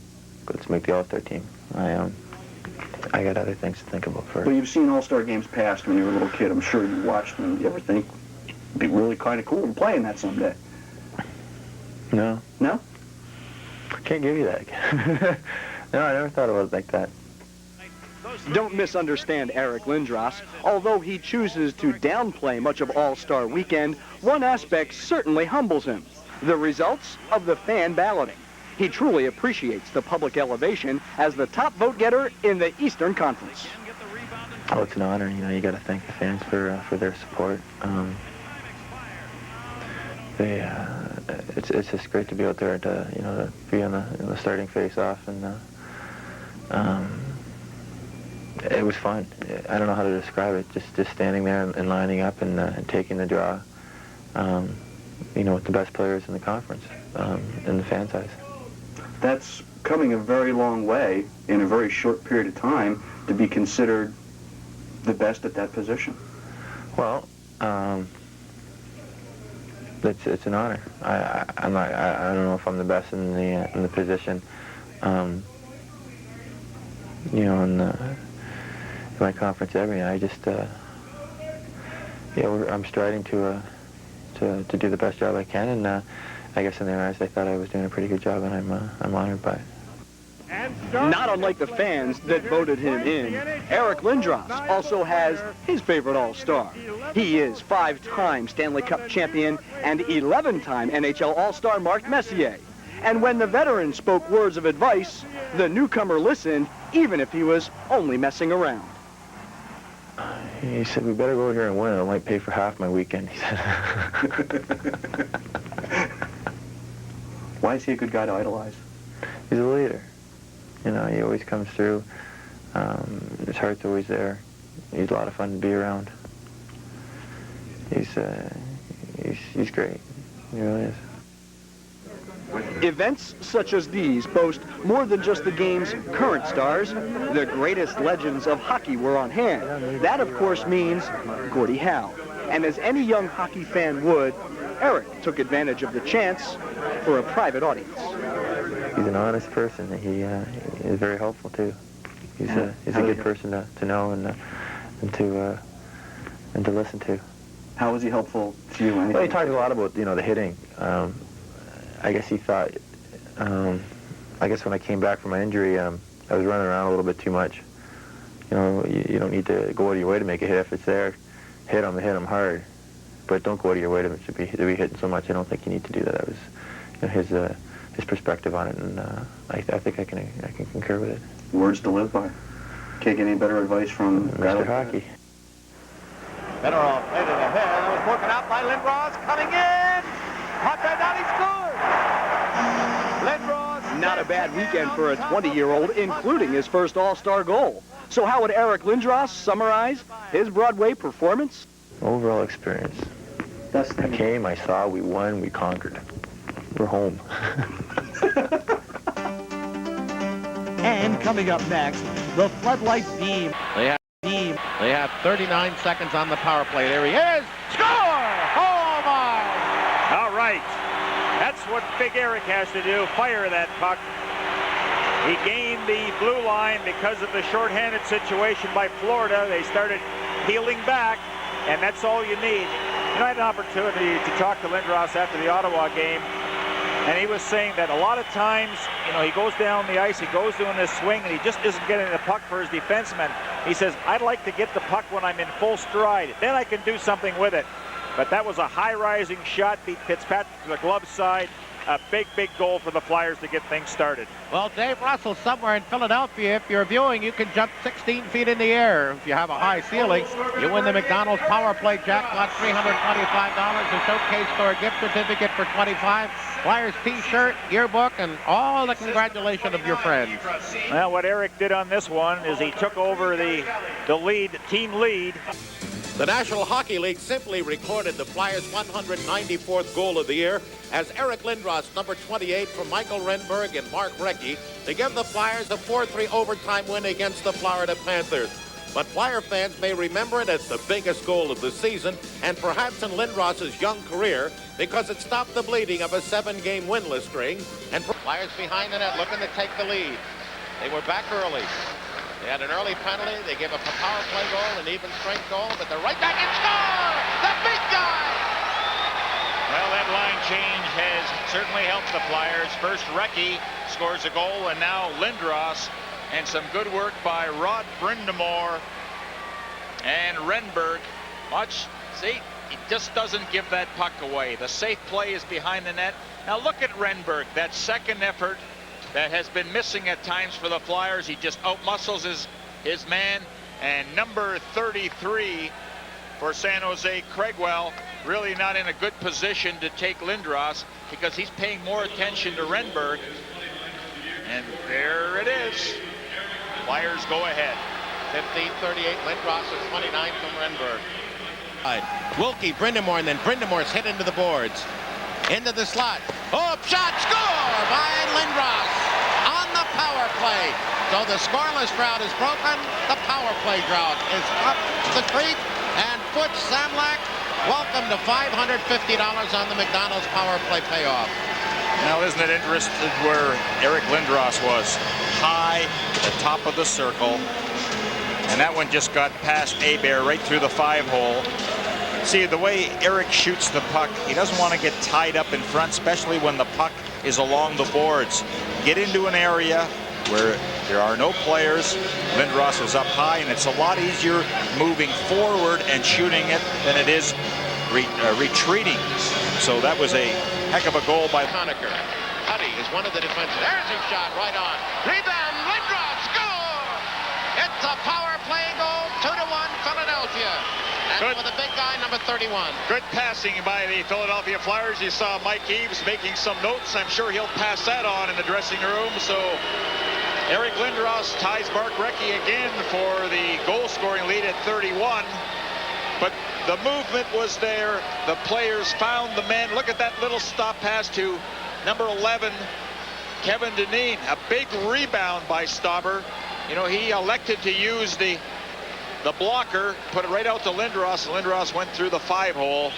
let's make the All-Star team." I got other things to think about first. Well, you've seen All-Star games past when you were a little kid. I'm sure you watched them. Do you ever think it'd be really kind of cool to play in that someday? No. No? Can't give you that. No, I never thought about it like that. Don't misunderstand Eric Lindros. Although he chooses to downplay much of All-Star Weekend, one aspect certainly humbles him: the results of the fan balloting. He truly appreciates the public elevation as the top vote getter in the Eastern Conference. Oh, it's an honor. You got to thank the fans for their support. It's just great to be out there to be on the starting face-off, and it was fun. I don't know how to describe it. Just standing there and lining up and taking the draw. With the best players in the conference, in the fan size. That's coming a very long way in a very short period of time to be considered the best at that position. Well, it's an honor. I don't know if I'm the best in the position. In my conference every night. I just I'm striving to do the best job I can, and I guess in their eyes they thought I was doing a pretty good job, and I'm honored by it. Not unlike the fans that voted him in, Eric Lindros also has his favorite All-Star. He is 5-time Stanley Cup champion and 11-time NHL All-Star Mark Messier. And when the veteran spoke words of advice, the newcomer listened, even if he was only messing around. He said, "We better go over here and win. It might pay for half my weekend," he said. Why is he a good guy to idolize? He's a leader. He always comes through. His heart's always there. He's a lot of fun to be around. He's great. He really is. Events such as these boast more than just the game's current stars. The greatest legends of hockey were on hand. That, of course, means Gordie Howe. And as any young hockey fan would, Eric took advantage of the chance for a private audience. He's an honest person. He is very helpful, too. He's a good person to know and to listen to. How was he helpful to you? Well, he talked a lot about, the hitting. I guess he thought, I guess when I came back from my injury, I was running around a little bit too much. You don't need to go out of your way to make a hit. If it's there, hit them hard. But don't go out of your way to be hitting so much. I don't think you need to do that. That was his his perspective on it, and I think I can concur with it. Words to live by. Can't get any better advice from Mr. Hockey. Lindros played it ahead. That was broken out by Lindros, coming in. Hot down, he scored. Lindros. Not a bad weekend for a 20-year-old, including his first All-Star goal. So how would Eric Lindros summarize his Broadway performance? Overall experience. I came, I saw, we won, we conquered. We're home. And coming up next, the floodlight beam. They have 39 seconds on the power play. There he is. Score! Oh, my! All right. That's what Big Eric has to do. Fire that puck. He gained the blue line because of the shorthanded situation by Florida. They started heeling back, and that's all you need. You know, I had an opportunity to talk to Lindros after the Ottawa game, and he was saying that a lot of times, you know, he goes down the ice, he goes doing this swing, and he just isn't getting the puck for his defenseman. He says, I'd like to get the puck when I'm in full stride. Then I can do something with it. But that was a high-rising shot, beat Fitzpatrick to the glove side. A big, big goal for the Flyers to get things started. Well, Dave Russell, somewhere in Philadelphia, if you're viewing, you can jump 16 feet in the air. If you have a high ceiling, you win the McDonald's Power Play jackpot, $325, a showcase store gift certificate for $25, Flyers t-shirt, yearbook, and all the congratulations of your friends. Well, what Eric did on this one is he took over the lead, team lead. The National Hockey League simply recorded the Flyers' 194th goal of the year as Eric Lindros, number 28, from Michael Renberg and Mark Recchi, to give the Flyers a 4-3 overtime win against the Florida Panthers. But Flyer fans may remember it as the biggest goal of the season, and perhaps in Lindros' young career, because it stopped the bleeding of a 7-game winless string. And Flyers behind the net looking to take the lead. They were back early. They had an early penalty. They gave up a power play goal, an even strength goal, but they're right back and score! The big guy! Well, that line change has certainly helped the Flyers. First, Recchi scores a goal, and now Lindros. And some good work by Rod Brindamore and Renberg. See, he just doesn't give that puck away. The safe play is behind the net. Now look at Renberg, that second effort that has been missing at times for the Flyers. He just outmuscles his man. And number 33 for San Jose, Craigwell, really not in a good position to take Lindros because he's paying more attention to Renberg. And there it is. Flyers go ahead. 15-38, Lindros is 29 from Renberg. Wilkie, Brindamore, and then Brindamore's hit into the boards. Into the slot. Oh, shot, score by Lindros on the power play. So the scoreless drought is broken. The power play drought is up the creek. And Butch Samlak, welcome to $550 on the McDonald's power play payoff. Now, isn't it interesting where Eric Lindros was? High at the top of the circle. And that one just got past Hebert right through the 5-hole. See, the way Eric shoots the puck, he doesn't want to get tied up in front, especially when the puck is along the boards. Get into an area where there are no players. Lindros is up high, and it's a lot easier moving forward and shooting it than it is retreating. So that was a heck of a goal by Conacher. Huddy is one of the defensemen. There's his shot right on. Rebound, Lindros, score! It's a power play goal, 2-1 Philadelphia. And with a big guy, number 31. Good passing by the Philadelphia Flyers. You saw Mike Eaves making some notes. I'm sure he'll pass that on in the dressing room. So Eric Lindros ties Mark Recchi again for the goal-scoring lead at 31. But the movement was there. The players found the men. Look at that little stop pass to number 11, Kevin Dineen. A big rebound by Stauber. You know, he elected to use the blocker, put it right out to Lindros. Lindros went through the 5-hole.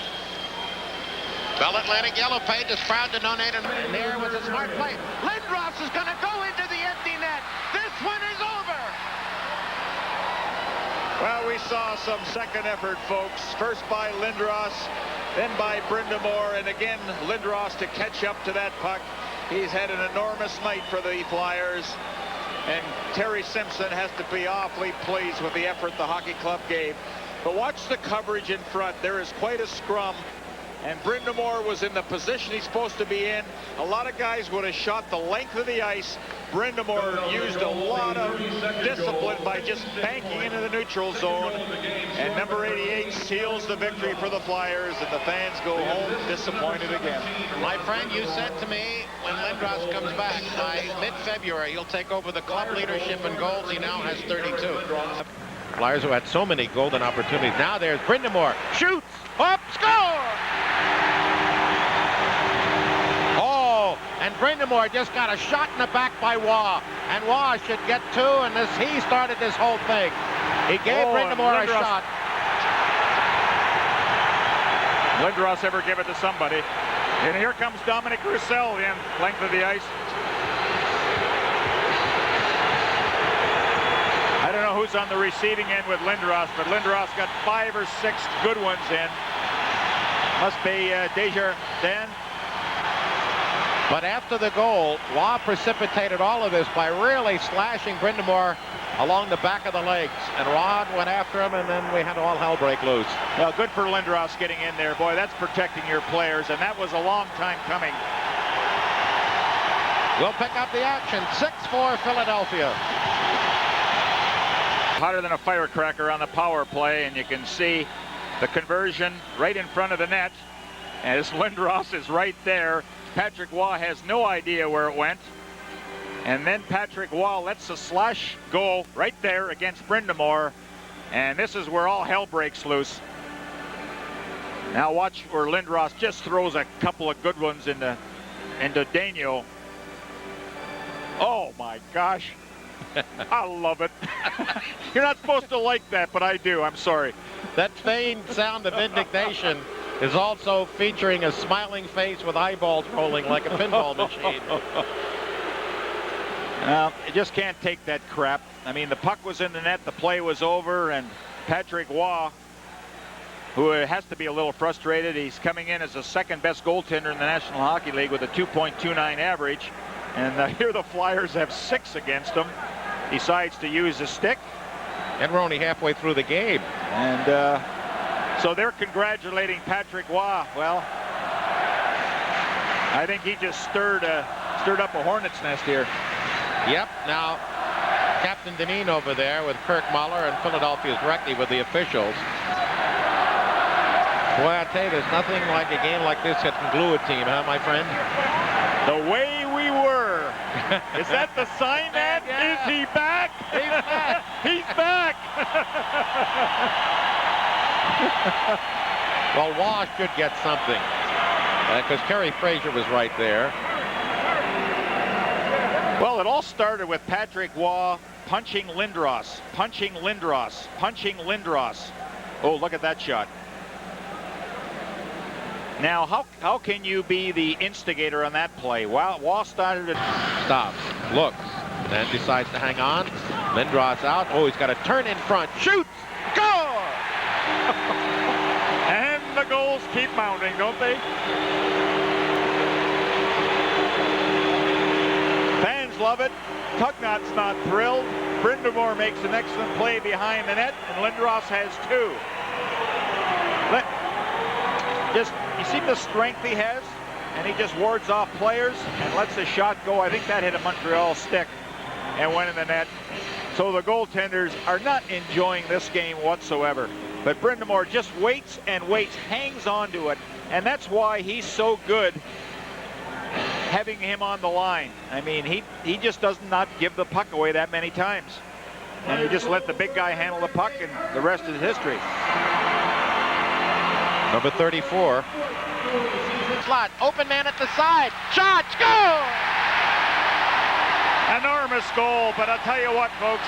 Bell Atlantic Yellow Pages proud to donate, and there was a smart play. Lindros is going to go into the empty net. This one is over. Well, we saw some second effort, folks. First by Lindros, then by Brindamore, and again Lindros to catch up to that puck. He's had an enormous night for the Flyers. And Terry Simpson has to be awfully pleased with the effort the hockey club gave. But watch the coverage in front. There is quite a scrum and Brindamore was in the position he's supposed to be in. A lot of guys would have shot the length of the ice. Brindamore used a lot of discipline by just banking into the neutral zone. And number 88 seals the victory for the Flyers, and the fans go home disappointed again. My friend, you said to me when Lindros comes back, by mid-February, he'll take over the club leadership in goals. He now has 32. Flyers who had so many golden opportunities. Now there's Brindamore. Shoots! Up! Score! Oh, and Brindamore just got a shot in the back by Waugh. And Waugh should get two, and he started this whole thing. He gave Brindamore a shot. Lindros ever give it to somebody. And here comes Dominic Roussel, the length of the ice. I don't know who's on the receiving end with Lindros, but Lindros got 5 or 6 good ones in. Must be Desjardins. But after the goal, Waugh precipitated all of this by really slashing Brindamore along the back of the legs. And Rod went after him, and then we had all hell break loose. Well, good for Lindros getting in there. Boy, that's protecting your players, and that was a long time coming. We'll pick up the action. 6-4 Philadelphia. Hotter than a firecracker on the power play, and you can see the conversion right in front of the net. As Lindros is right there, Patrick Waugh has no idea where it went. And then Patrick Waugh lets the slash go right there against Brindamore. And this is where all hell breaks loose. Now watch where Lindros just throws a couple of good ones into Daniel. Oh my gosh. I love it. You're not supposed to like that, but I do. I'm sorry. That feigned sound of indignation is also featuring a smiling face with eyeballs rolling like a pinball machine. You just can't take that crap. I mean, the puck was in the net, the play was over, and Patrick Waugh, who has to be a little frustrated, he's coming in as the second best goaltender in the National Hockey League with a 2.29 average. And here the Flyers have 6 against him. Decides to use a stick. And we're only halfway through the game. And so they're congratulating Patrick Waugh. Well, I think he just stirred up a hornet's nest here. Yep. Now, Captain Dineen over there with Kirk Muller, and Philadelphia's directly with the officials. Boy, I tell you, there's nothing like a game like this that can glue a team, huh, my friend? The way we were. Is that the sign, man? Yeah. Is he back? He's back. He's back. Well, Waugh should get something, because Kerry Fraser was right there. Well, it all started with Patrick Waugh punching Lindros, punching Lindros, punching Lindros. Oh, look at that shot. Now, how can you be the instigator on that play? Waugh started to... Stops, looks, then decides to hang on. Lindros out. Oh, he's got a turn in front. Shoots! Score! And the goals keep mounting, don't they? Fans love it. Tugnot's not thrilled. Brindamore makes an excellent play behind the net, and Lindros has 2. You see the strength he has, and he just wards off players and lets the shot go. I think that hit a Montreal stick and went in the net. So the goaltenders are not enjoying this game whatsoever. But Brindamore just waits and waits, hangs on to it, and that's why he's so good having him on the line. I mean, he just does not give the puck away that many times. And you just let the big guy handle the puck, and the rest is history. Number 34. Slot, open man at the side. Shot, score! Enormous goal, but I'll tell you what, folks.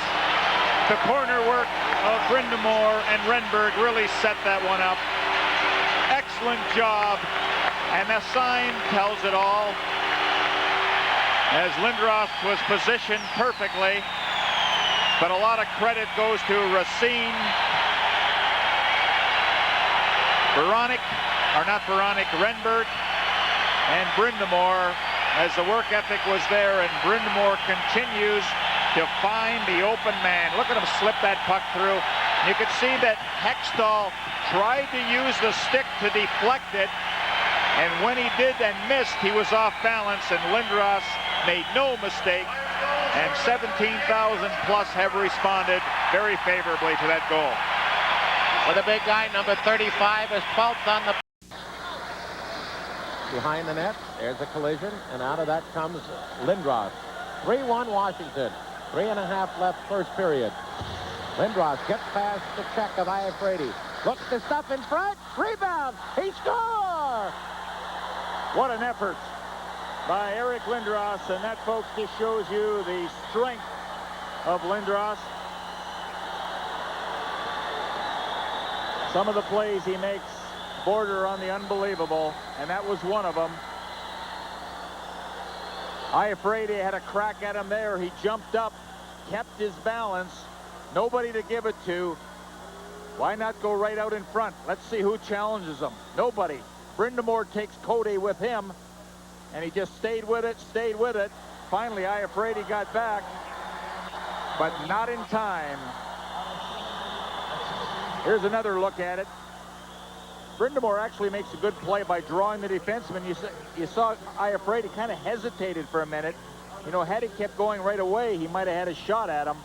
The corner work of Brindamore and Renberg really set that one up. Excellent job. And the sign tells it all. As Lindros was positioned perfectly. But a lot of credit goes to Racine. Renberg and Brindamore, as the work ethic was there, and Brindamore continues to find the open man. Look at him slip that puck through. You can see that Hextall tried to use the stick to deflect it, And when he did and missed, he was off balance, and Lindros made no mistake. And 17,000 plus have responded very favorably to that goal. With a big guy, number 35 is 12th on the... Behind the net, there's a collision, and out of that comes Lindros. 3-1 Washington. 3.5 left first period. Lindros gets past the check of Iafrate. Looks to stuff in front. Rebound. He scores! What an effort by Eric Lindros, and that, folks, just shows you the strength of Lindros. Some of the plays he makes border on the unbelievable, and that was one of them. Iafrate had a crack at him there. He jumped up, kept his balance. Nobody to give it to. Why not go right out in front? Let's see who challenges him. Nobody. Brindamore takes Cody with him, and he just stayed with it, stayed with it. Finally, Iafrate got back, but not in time. Here's another look at it. Brindamore actually makes a good play by drawing the defenseman. You saw Iafrate kind of hesitated for a minute. You know, had he kept going right away, he might have had a shot at him.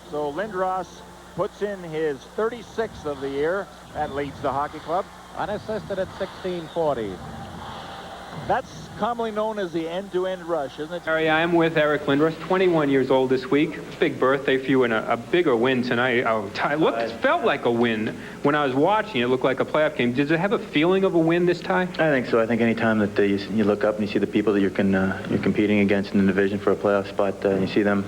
So Lindros puts in his 36th of the year. That leads the hockey club. Unassisted at 1640. That's commonly known as the end-to-end rush, isn't it? Harry, I am with Eric Lindros, 21 years old this week. Big birthday for you, and a bigger win tonight. It felt like a win. When I was watching, it looked like a playoff game. Did it have a feeling of a win this time? I think so. I think any time that you look up and you see the people that you're competing against in the division for a playoff spot, you see them,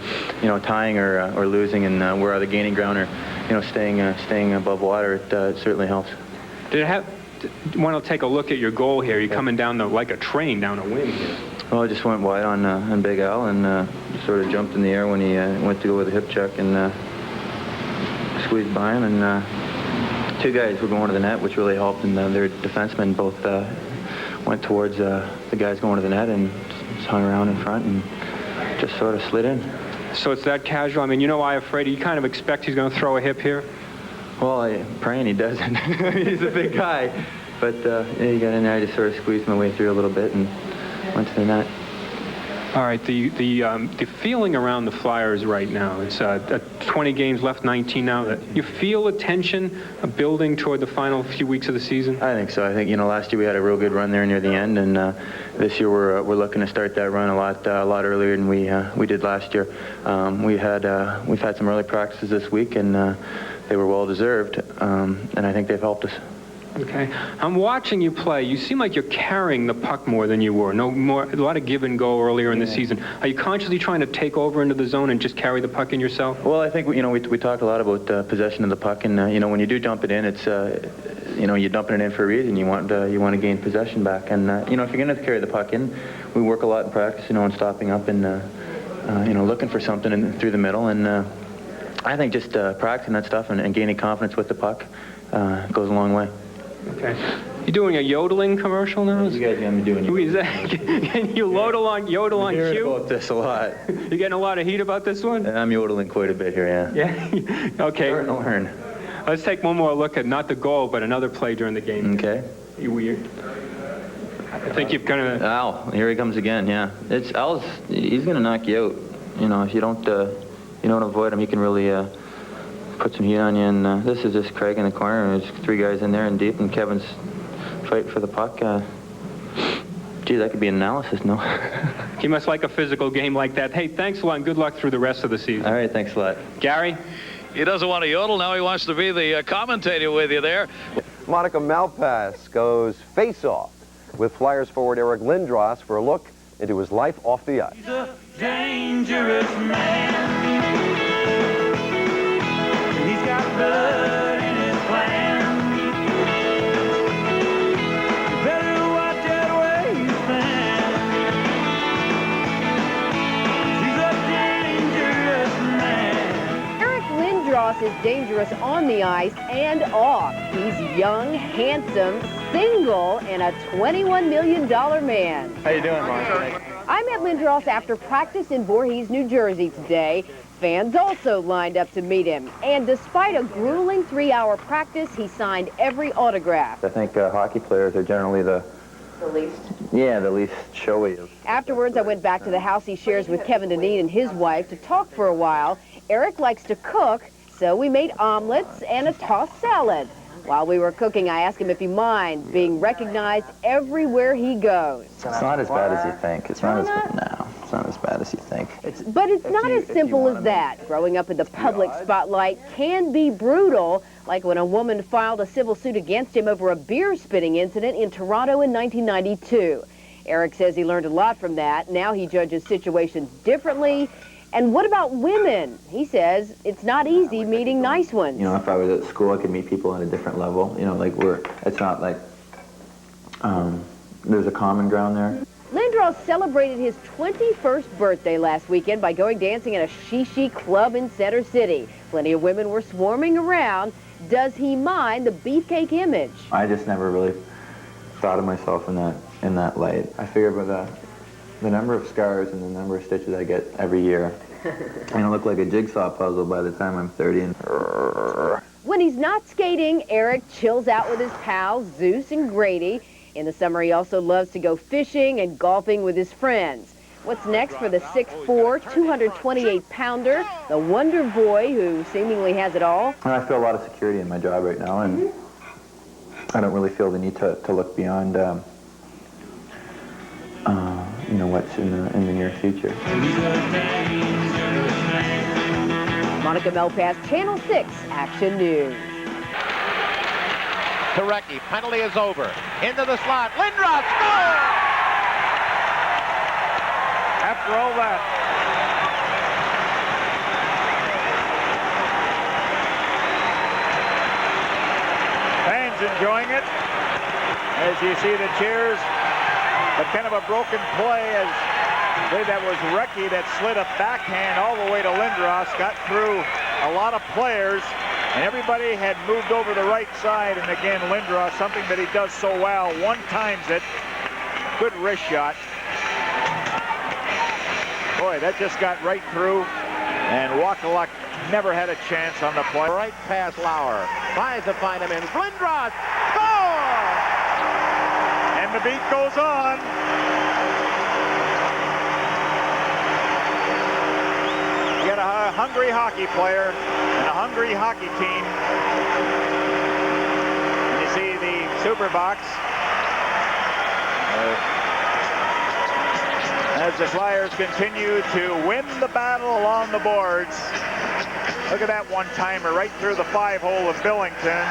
tying or losing, and we're either gaining ground or, staying above water. It certainly helps. Did it have? Want to take a look at your goal here? You're coming down like a train down a wing here. Well, I just went wide on Big Al and sort of jumped in the air when he went to go with a hip check and squeezed by him. And two guys were going to the net, which really helped. And their defensemen both went towards the guys going to the net and just hung around in front and just sort of slid in. So it's that casual? I mean, Iafrate, you kind of expect he's going to throw a hip here? Well, I'm praying he doesn't. He's a big guy. But he got in there. I just sort of squeezed my way through a little bit and went to the net. All right, the feeling around the Flyers right now, it's 20 games left, 19 now. That you feel a tension building toward the final few weeks of the season? I think so. I think, last year we had a real good run there near the end, and this year we're looking to start that run a lot earlier than we did last year. We've had some early practices this week, and they were well deserved, and I think they've helped us. Okay. I'm watching you play. You seem like you're carrying the puck more than you were. A lot of give and go earlier in the season. Are you consciously trying to take over into the zone and just carry the puck in yourself? Well, I think we talked a lot about possession of the puck, and when you do dump it in, it's you're dumping it in for a reason. You want to gain possession back, and if you're going to carry the puck in, we work a lot in practice, and stopping up and looking for something through the middle, and I think just practicing that stuff and gaining confidence with the puck goes a long way. Okay. You doing a yodeling commercial now? You guys got me doing it. Can you yodel on cue? I'm hearing about this a lot. You getting a lot of heat about this one? I'm yodeling quite a bit here, yeah. Yeah? Okay. Starting to learn. Let's take one more look at not the goal, but another play during the game. Okay. I think you've kind of... Al, here he comes again, yeah. He's going to knock you out. If you don't avoid him, he can really... put some heat on you, and this is just Craig in the corner, and there's three guys in there and deep, and Kevin's fighting for the puck. Gee, that could be an analysis, no? He must like a physical game like that. Hey, thanks a lot, and good luck through the rest of the season. All right, thanks a lot. Gary? He doesn't want to yodel, now he wants to be the commentator with you there. Monica Malpass goes face-off with Flyers forward Eric Lindros for a look into his life off the ice. He's a dangerous man. He's got blood in his plan. You better watch that way you stand. He's a dangerous man. Eric Lindros is dangerous on the ice and off. He's young, handsome, single, and a $21 million man. How you doing, Mark? I met Lindros after practice in Voorhees, New Jersey today. Fans also lined up to meet him, and despite a grueling 3-hour practice, he signed every autograph. I think hockey players are generally the The least? Yeah, the least showy. Afterwards, I went back to the house he shares with Kevin Deneen and his wife to talk for a while. Eric likes to cook, so we made omelets and a tossed salad. While we were cooking, I asked him if he minds being recognized everywhere he goes. It's not as bad as you think. It's not as bad as you think. But it's not as simple as that. Growing up in the public spotlight can be brutal, like when a woman filed a civil suit against him over a beer spitting incident in Toronto in 1992. Eric says he learned a lot from that. Now he judges situations differently. And what about women? He says it's not easy meeting nice ones. You know, if I was at school, I could meet people on a different level. You know, like it's not like there's a common ground there. Lindros celebrated his 21st birthday last weekend by going dancing at a shishi club in Center City. Plenty of women were swarming around. Does he mind the beefcake image? I just never really thought of myself in that light. I figure with the number of scars and the number of stitches I get every year, I'm gonna look like a jigsaw puzzle by the time I'm 30. When he's not skating, Eric chills out with his pals Zeus and Grady. In the summer, he also loves to go fishing and golfing with his friends. What's next for the 6'4", 228-pounder, the Wonder Boy who seemingly has it all? I feel a lot of security in my job right now, and I don't really feel the need to look beyond you know, what's in the near future. Monica Melpass, Channel 6 Action News. Turecki, penalty is over. Into the slot, Lindros, score! After all that. Fans enjoying it. As you see the cheers. But kind of a broken play, as I believe that was Recchi that slid a backhand all the way to Lindros, got through a lot of players, and everybody had moved over the right side. And again, Lindros, something that he does so well, one-times it. Good wrist shot. Boy, that just got right through, and Wakaluk never had a chance on the play. Right past Lauer, tries to find him in. Lindros, score! And the beat goes on. You got a hungry hockey player and a hungry hockey team. And you see the super box. As the Flyers continue to win the battle along the boards. Look at that one-timer right through the 5-hole of Billington.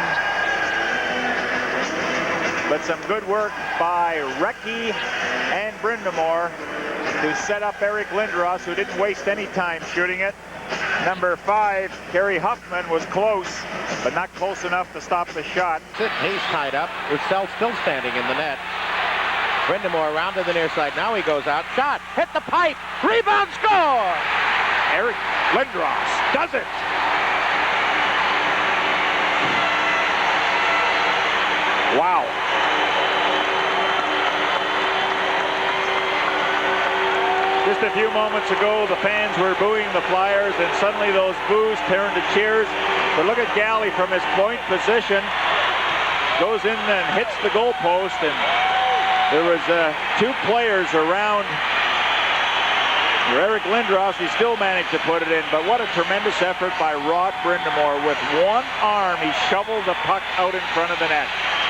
But some good work by Recchi and Brindamore to set up Eric Lindros, who didn't waste any time shooting it. Number 5, Kerry Huffman, was close, but not close enough to stop the shot. He's tied up. Roussel still standing in the net. Brindamore around to the near side. Now he goes out. Shot. Hit the pipe. Rebound, score! Eric Lindros does it. Wow. Just a few moments ago, the fans were booing the Flyers, and suddenly those boos turned to cheers. But look at Galley from his point position. Goes in and hits the goalpost, and there was 2 players around Eric Lindros. He still managed to put it in, but what a tremendous effort by Rod Brindamore. With one arm, he shoveled the puck out in front of the net.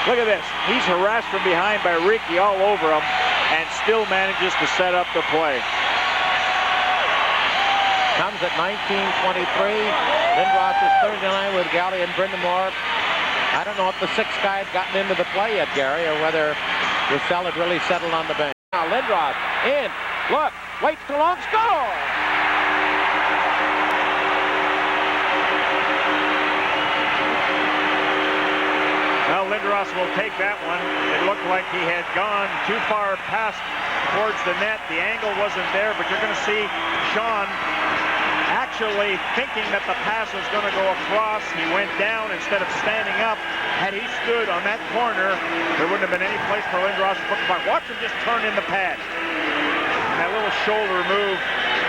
Look at this. He's harassed from behind by Ricci all over him, and still manages to set up the play. Comes at 19:23. Lindros is 39 with Galley and Brindamore. I don't know if the 6th guy had gotten into the play yet, Gary, or whether Roussel had really settled on the bench. Now Lindros in. Look, waits too long, score! Well, Lindros will take that one. It looked like he had gone too far past towards the net. The angle wasn't there, but you're going to see Sean actually thinking that the pass was going to go across. He went down instead of standing up. Had he stood on that corner, there wouldn't have been any place for Lindros to put the puck. Watch him just turn in the pad. And that little shoulder move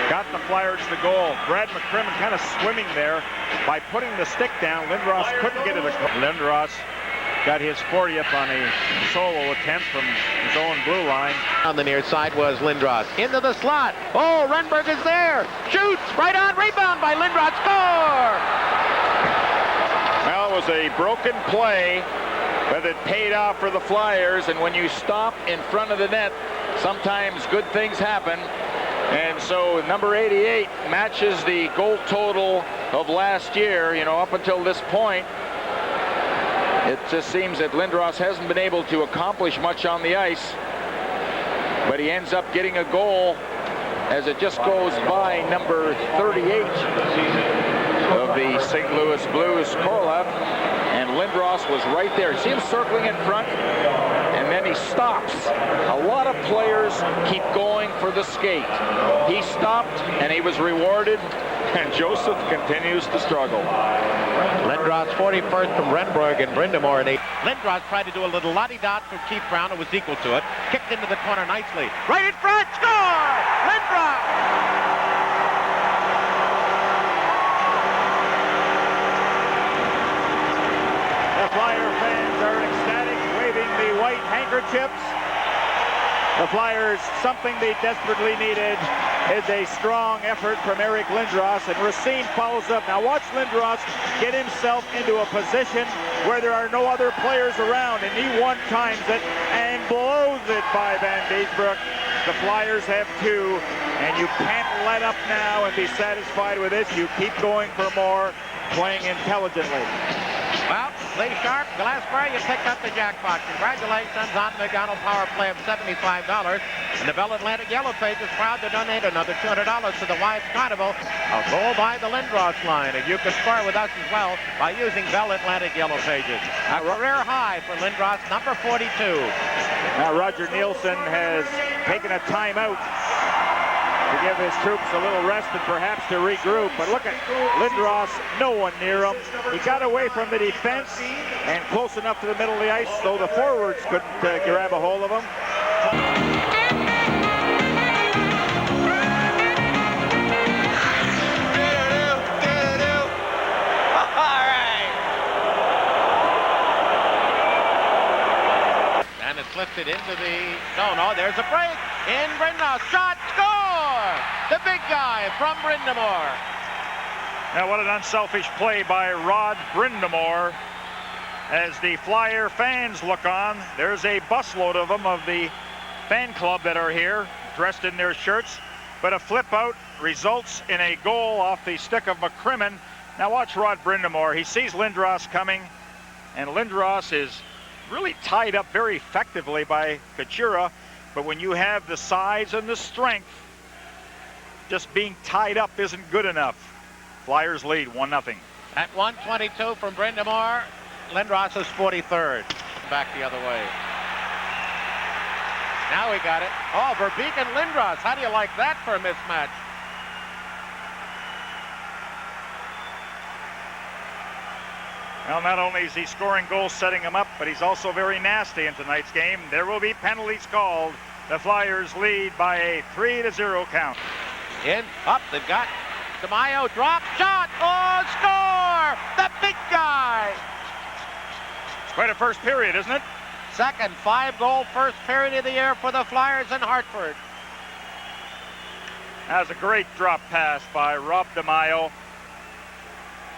got the Flyers the goal. Brad McCrimmon kind of swimming there by putting the stick down. Lindros couldn't get to the goal. Lindros got his 40th on a solo attempt from his own blue line. On the near side was Lindros. Into the slot. Oh, Renberg is there. Shoots. Right on. Rebound by Lindros. Score! Well, it was a broken play, but it paid off for the Flyers. And when you stop in front of the net, sometimes good things happen. And so number 88 matches the goal total of last year, you know, up until this point. It just seems that Lindros hasn't been able to accomplish much on the ice, but he ends up getting a goal as it just goes by number 38 of the St. Louis Blues, Korolev, and Lindros was right there. See him circling in front, and then he stops. A lot of players keep going for the skate. He stopped, and he was rewarded, and Joseph continues to struggle. Lindros 41st from Renberg and Brindamore. Lindros tried to do a little lottie-dot from Keith Brown, who was equal to it. Kicked into the corner nicely. Right in front, score! Lindros! The Flyer fans are ecstatic, waving the white handkerchiefs. The Flyers, something they desperately needed, is a strong effort from Eric Lindros, and Racine follows up. Now watch Lindros get himself into a position where there are no other players around, and he one-times it and blows it by Van Beesbroek. The Flyers have two, and you can't let up now and be satisfied with this. You keep going for more, playing intelligently. Well, Lee Sharp, Gillespie, you picked up the jackpot. Congratulations on the McDonald power play of $75. And the Bell Atlantic Yellow Pages proud to donate another $200 to the Wives Carnival. A goal by the Lindros line. And you can score with us as well by using Bell Atlantic Yellow Pages. A career high for Lindros, number 42. Now Roger Nielsen has taken a timeout to give his troops a little rest and perhaps to regroup. But look at Lindros, no one near him. He got away from the defense and close enough to the middle of the ice so the forwards couldn't grab a hold of him. And it's lifted into the zone. Oh, there's a break. In Brindamore. Shot, score! The big guy from Brindamore. Now what an unselfish play by Rod Brindamore. As the Flyer fans look on, there's a busload of them, of the fan club that are here, dressed in their shirts. But a flip out results in a goal off the stick of McCrimmon. Now watch Rod Brindamore. He sees Lindros coming, and Lindros is really tied up very effectively by Kachura. But when you have the size and the strength, just being tied up isn't good enough. Flyers lead 1-0. At 1:22 from Brindamore, Lindros is 43rd. Back the other way. Now we got it. Oh, Verbeek and Lindros. How do you like that for a mismatch? Well, not only is he scoring goals, setting them up, but he's also very nasty in tonight's game. There will be penalties called. The Flyers lead by a 3-0 count. In, up, they've got DeMaio, drop, shot, oh, score! The big guy! It's quite a first period, isn't it? Second 5-goal first period of the year for the Flyers in Hartford. That was a great drop pass by Rob DeMaio.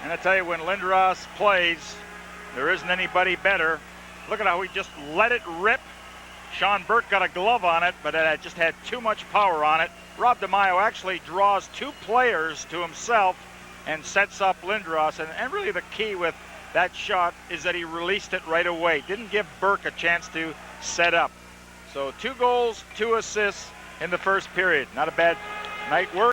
And I tell you, when Lindros plays, there isn't anybody better. Look at how he just let it rip. Sean Burt got a glove on it, but it just had too much power on it. Rob DeMaio actually draws two players to himself and sets up Lindros. And really the key with that shot is that he released it right away. Didn't give Burke a chance to set up. So 2 goals, 2 assists in the first period. Not a bad night work.